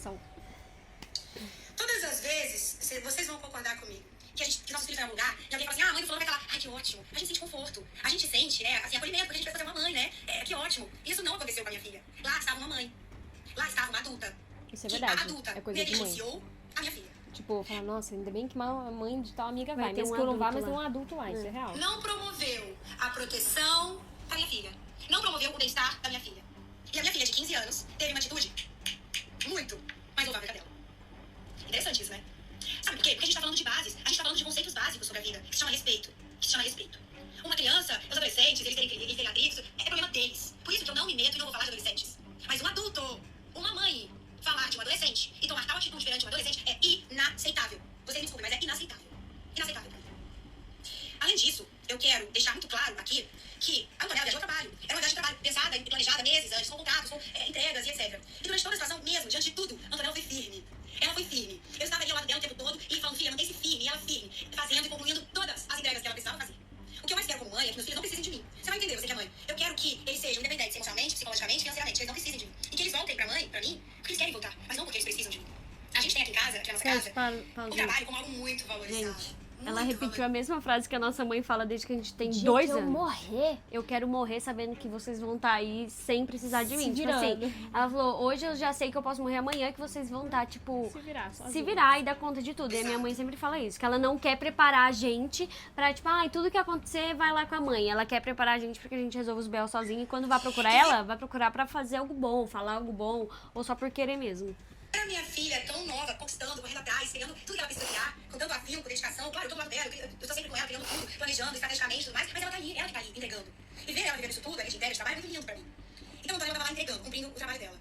Todas as vezes, vocês vão concordar comigo, que nosso filho vai a um lugar e alguém fala assim, a mãe do fulano vai estar lá, ai que ótimo. A gente sente conforto, a gente sente, né, assim, acolhimento, porque a gente vai fazer uma mãe, né, que ótimo. Isso não aconteceu com a minha filha. Lá estava uma mãe, lá estava uma adulta. Isso é verdade, a adulta é coisa de mãe. negligenciou a minha filha. Tipo, falar, nossa, ainda bem que uma mãe de tal amiga vai. ter Mesmo um que eu não vá, adulto mas tem lá. um adulto lá, isso é real. Não promoveu a proteção da minha filha. Não promoveu o bem-estar da minha filha. E a minha filha de 15 anos teve uma atitude muito mais louvável que a dela. Interessante isso, né? Sabe por quê? Porque a gente tá falando de bases, a gente tá falando de conceitos básicos sobre a vida, que se chama respeito. Uma criança, os adolescentes, eles terem atritos, é problema deles. Por isso que eu não me meto e não vou falar de adolescentes. Mas um adulto, uma mãe, falar de um adolescente e tomar tal atitude perante um adolescente é inaceitável. Vocês me desculpem, mas é inaceitável. Inaceitável pra mim. Além disso, eu quero deixar muito claro aqui que a Antonella viajou ao trabalho. Era uma viagem de trabalho pensada e planejada meses antes, com contratos, com entregas e etc. E durante toda a situação, mesmo, diante de tudo, a Antonella foi firme. Ela foi firme. Eu estava ali ao lado dela o tempo todo e falando, filha, mantém-se firme. E ela firme, fazendo e concluindo todas as entregas que ela precisava fazer. O que eu mais quero como mãe é que meus filhos não precisem de mim. Você vai entender, você que é mãe. Eu quero que eles sejam independentes emocionalmente, psicologicamente, financeiramente. Que eles não precisem de mim. E que eles voltem pra mim, porque eles querem voltar. Mas não porque eles precisam de mim. A gente tem aqui em casa, aqui na nossa casa, o trabalho como algo muito valorizado. Gente, ela repetiu a mesma frase que a nossa mãe fala desde que a gente tem 2 anos. Morrer. Eu quero morrer sabendo que vocês vão estar aí sem precisar de mim. Tipo virando. assim, ela falou, hoje eu já sei que eu posso morrer amanhã, que vocês vão estar, tipo, Se virar, sozinha. se virar e dar conta de tudo. E a minha mãe sempre fala isso, que ela não quer preparar a gente pra, tipo, tudo que acontecer vai lá com a mãe. Ela quer preparar a gente pra que a gente resolva os B.O. sozinha. E quando vai procurar ela, vai procurar pra fazer algo bom, falar algo bom, ou só por querer mesmo. A minha filha tão nova, conquistando, correndo atrás, pegando tudo que ela precisa criar, com tanto afinco, com dedicação. Claro, eu tô do lado dela, eu tô sempre com ela, criando tudo, planejando, estrategicamente e tudo mais, mas ela tá ali, ela que tá ali, entregando. E ver ela vivendo isso tudo, a gente entrega de trabalho, é muito lindo pra mim. Então, a Antonella tava lá entregando, cumprindo o trabalho dela.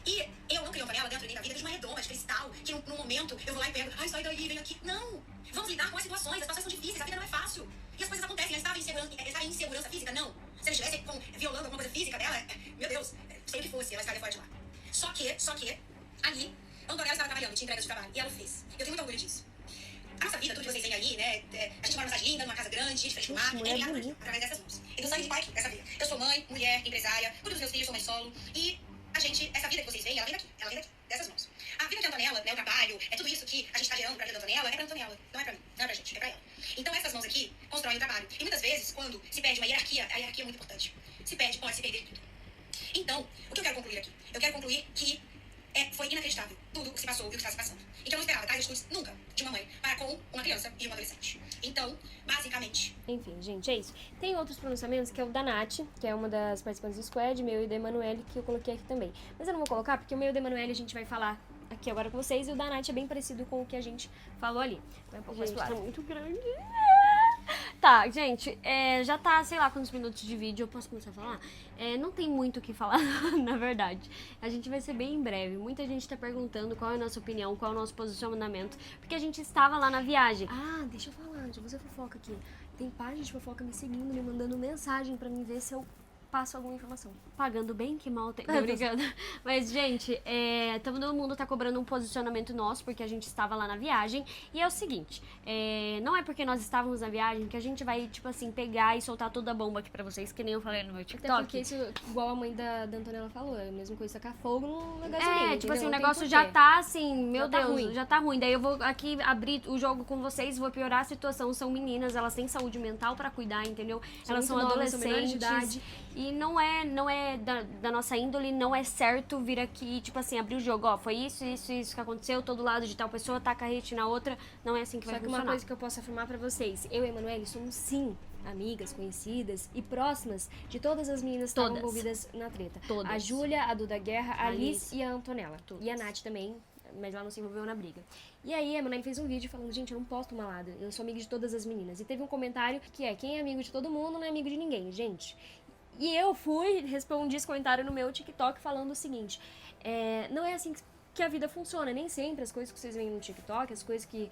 E eu não criei a Antonella dentro da vida de uma redoma, de cristal, que num momento eu vou lá e pego, sai daí, vem aqui. Não! Vamos lidar com as situações são difíceis, a vida não é fácil. E as coisas acontecem, ela estava em insegurança física? Não. Se ela estivesse violando alguma coisa física dela, meu Deus, sei o que fosse, ela estaria fora de lá. Só que, ali, a Antonella estava trabalhando, tinha entregas de trabalho, e ela fez. Eu tenho muito orgulho disso. A nossa vida, tudo que vocês veem aí, né, a gente mora numa cidade linda, numa casa grande, de frente ao mar, é criado através dessas mãos. E do sangue de pai, essa vida. Eu sou mãe, mulher, empresária, cuido dos meus filhos, sou mãe solo, e essa vida que vocês veem, ela vem daqui, dessas mãos. A vida de Antonella, né, o trabalho, é tudo isso que a gente tá gerando pra vida da Antonella, é pra Antonella, não é pra mim, não é pra gente, é pra ela. Então essas mãos aqui constroem o trabalho. E muitas vezes, quando se perde uma hierarquia, a hierarquia é muito importante. Pode se perder tudo. Então, o que eu quero concluir aqui? Eu quero concluir que foi inacreditável tudo o que se passou e o que está se passando. E que eu não esperava tais atitudes nunca de uma mãe para com uma criança e uma adolescente. Então, basicamente... Enfim, gente, é isso. Tem outros pronunciamentos, que é o da Nath, que é uma das participantes do squad, meu e da Emanuele, que eu coloquei aqui também. Mas eu não vou colocar, porque o meu e da Emanuele a gente vai falar aqui agora com vocês, e o da Nath é bem parecido com o que a gente falou ali. Vai um pouco mais Gente, pro tá ar. muito grande. Tá, gente, já tá, sei lá, quantos minutos de vídeo, eu posso começar a falar? Não tem muito o que falar, na verdade. A gente vai ser bem breve. Muita gente tá perguntando qual é a nossa opinião, qual é o nosso posicionamento, porque a gente estava lá na viagem. Deixa eu falar, deixa eu fazer fofoca aqui. Tem página de fofoca me seguindo, me mandando mensagem pra mim ver se eu passo alguma informação. Pagando bem, que mal tem. Tô brincando. Mas, gente, todo mundo tá cobrando um posicionamento nosso, porque a gente estava lá na viagem. E é o seguinte, não é porque nós estávamos na viagem que a gente vai, tipo assim, pegar e soltar toda a bomba aqui pra vocês, que nem eu falei no meu TikTok. Até porque isso, igual a mãe da Antonella falou, é a mesma coisa tacar fogo no gasolina, tipo assim, o entendeu? Não tem negócio já porquê. tá assim, meu Já tá Deus, ruim. já tá ruim. Daí eu vou aqui abrir o jogo com vocês, vou piorar a situação. São meninas, elas têm saúde mental pra cuidar, entendeu? Elas são muito novas, são menores de adolescentes. idade. E não é da nossa índole, não é certo vir aqui, tipo assim, abrir o jogo. Ó, foi isso que aconteceu, todo lado de tal pessoa, taca a hate na outra. Não é assim que Só vai que funcionar. uma coisa que eu posso afirmar pra vocês, eu e a Emanuele somos sim amigas, conhecidas e próximas de todas as meninas que estavam Todas. envolvidas na treta. Todas. A Júlia, a Duda Guerra, a Liz Alice. e a Antonella. E a Nath também, mas ela não se envolveu na briga. E aí a Emanuele fez um vídeo falando, gente, eu não posso tomar lado, eu sou amiga de todas as meninas. E teve um comentário que quem é amigo de todo mundo não é amigo de ninguém, gente. E eu respondi esse comentário no meu TikTok falando o seguinte, não é assim que a vida funciona, nem sempre as coisas que vocês veem no TikTok, as coisas que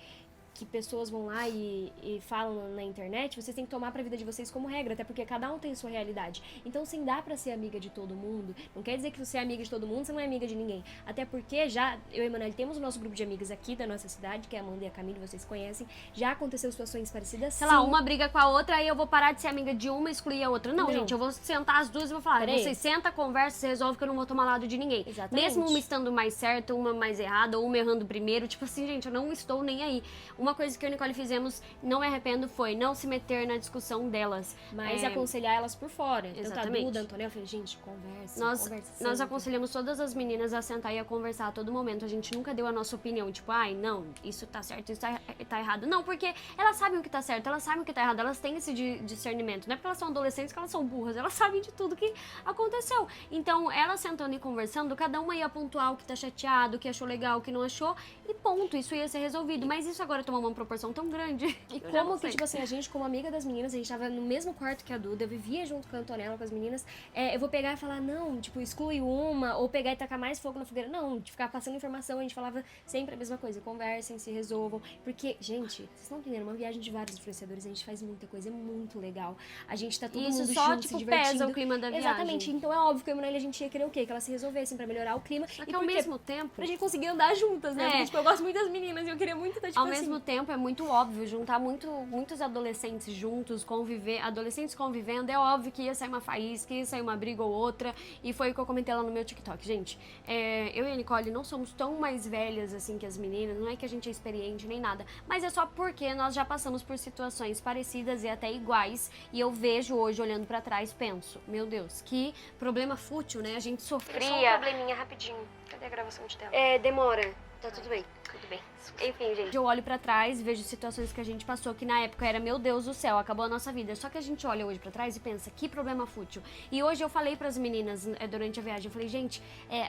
pessoas vão lá e falam na internet, vocês têm que tomar pra vida de vocês como regra, até porque cada um tem sua realidade. Então, sim, dá pra ser amiga de todo mundo. Não quer dizer que você é amiga de todo mundo, você não é amiga de ninguém. Até porque já, eu e a Emanuele temos o nosso grupo de amigas aqui da nossa cidade, que é a Amanda e a Camille, vocês conhecem. Já aconteceu situações parecidas, Sei lá, uma briga com a outra, aí eu vou parar de ser amiga de uma e excluir a outra. Não, Não. gente, eu vou sentar as duas e vou falar, Peraí. vocês senta, conversa, se resolve que eu não vou tomar lado de ninguém. Exatamente. Mesmo uma estando mais certa, uma mais errada, ou uma errando primeiro, tipo assim, gente, eu não estou nem aí. Uma coisa que eu e a Nicole fizemos, não me arrependo, foi não se meter na discussão delas. Mas aconselhar elas por fora. Tanto a Exatamente. Duda, a Antonella, eu falei, gente, conversa, Nós sempre. aconselhamos todas as meninas a sentar e a conversar a todo momento. A gente nunca deu a nossa opinião, tipo, ai, não, isso tá certo, isso tá errado. Não, porque elas sabem o que tá certo, elas sabem o que tá errado, elas têm esse discernimento. Não é porque elas são adolescentes que elas são burras, elas sabem de tudo que aconteceu. Então, elas sentando e conversando, cada uma ia pontuar o que tá chateado, o que achou legal, o que não achou, e ponto, isso ia ser resolvido. Mas isso agora tomou uma proporção tão grande. E eu já não como que, sei. tipo assim, a gente, como amiga das meninas, a gente tava no mesmo quarto que a Duda, eu vivia junto com a Antonella, com as meninas, eu vou pegar e falar, não, tipo, exclui uma, ou pegar e tacar mais fogo na fogueira. Não, de ficar passando informação, a gente falava sempre a mesma coisa, conversem, se resolvam. Porque, gente, vocês estão entendendo, uma viagem de vários influenciadores, a gente faz muita coisa, é muito legal. A gente tá todo Isso mundo só, junto, tipo, se divertindo. pesa o clima da viagem. Exatamente, então é óbvio que eu e a Emanuele, a gente ia querer o quê? Que elas se resolvessem pra melhorar o clima. Só E que ao porque- mesmo tempo... Pra gente conseguir andar juntas, né? É. Porque, tipo, eu gosto muito das meninas e eu queria muito estar, tipo Ao assim. mesmo tempo, é muito óbvio juntar muitos adolescentes juntos, adolescentes convivendo, é óbvio que ia sair uma faísca, ia sair uma briga ou outra, e foi o que eu comentei lá no meu TikTok. Gente, eu e a Nicole não somos tão mais velhas assim que as meninas, não é que a gente é experiente nem nada, mas é só porque nós já passamos por situações parecidas e até iguais, e eu vejo hoje, olhando pra trás, penso, meu Deus, que problema fútil, né? A gente sofria. Só um probleminha rapidinho. Cadê a gravação de tela? Demora. Tá tudo bem. Tudo bem. Enfim, gente, eu olho pra trás, vejo situações que a gente passou que na época era, meu Deus do céu, acabou a nossa vida. Só que a gente olha hoje pra trás e pensa, que problema fútil. E hoje eu falei pras meninas durante a viagem, eu falei, gente,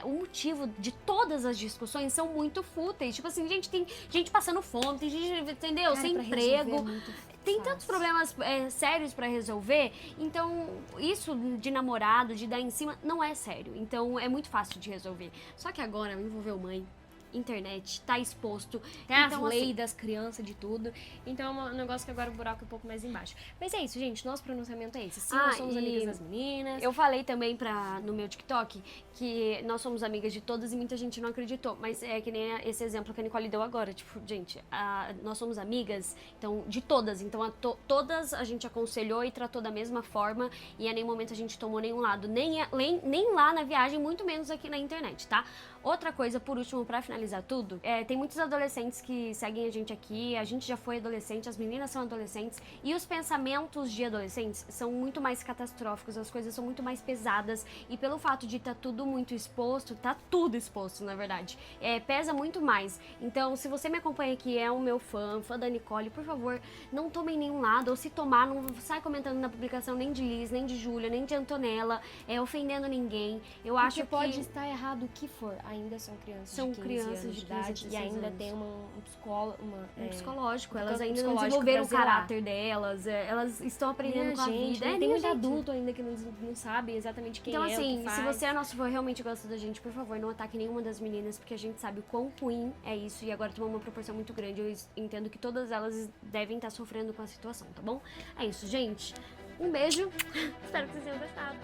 o motivo de todas as discussões são muito fúteis. Tipo assim, gente, tem gente passando fome, tem gente, entendeu? Cara, Sem pra resolver emprego. é muito Tem fácil. tantos problemas sérios pra resolver, então isso de namorado, de dar em cima, não é sério. Então é muito fácil de resolver. Só que agora envolveu mãe, internet, tá exposto. Tem Então, as leis assim, das crianças, de tudo. Então é um negócio que agora o buraco é um pouco mais embaixo. Mas é isso, gente. Nosso pronunciamento é esse. Sim, nós somos e amigas das meninas. Eu falei também no meu TikTok que nós somos amigas de todas e muita gente não acreditou. Mas é que nem esse exemplo que a Nicole deu agora. Tipo, gente, nós somos amigas então, de todas. Então, todas a gente aconselhou e tratou da mesma forma. E a nenhum momento a gente tomou nenhum lado. Nem lá na viagem, muito menos aqui na internet, tá? Outra coisa, por último, pra finalizar tudo, tem muitos adolescentes que seguem a gente já foi adolescente, as meninas são adolescentes, e os pensamentos de adolescentes são muito mais catastróficos, as coisas são muito mais pesadas, e pelo fato de estar tudo muito exposto, tá tudo exposto, na verdade, pesa muito mais. Então, se você me acompanha aqui, é o meu fã da Nicole, por favor, não tome nenhum lado, ou se tomar, não sai comentando na publicação nem de Liz, nem de Júlia, nem de Antonella, ofendendo ninguém. Eu acho Porque pode que... estar errado o que for, ainda são crianças São de 15 crianças anos de de 15 a idade e 16 ainda anos. tem um psicológico, elas campo ainda não psicológico desenvolveram o pra zelar. caráter delas, elas estão aprendendo com a vida. Tem nem a muito gente. adulto ainda que não sabe exatamente quem Então, é, o assim, que faz. se você é nosso fã, realmente gosta da gente, por favor, não ataque nenhuma das meninas, porque a gente sabe o quão ruim é isso e agora tomou uma proporção muito grande. Eu entendo que todas elas devem estar sofrendo com a situação, tá bom? É isso, gente. Um beijo, espero que vocês tenham gostado.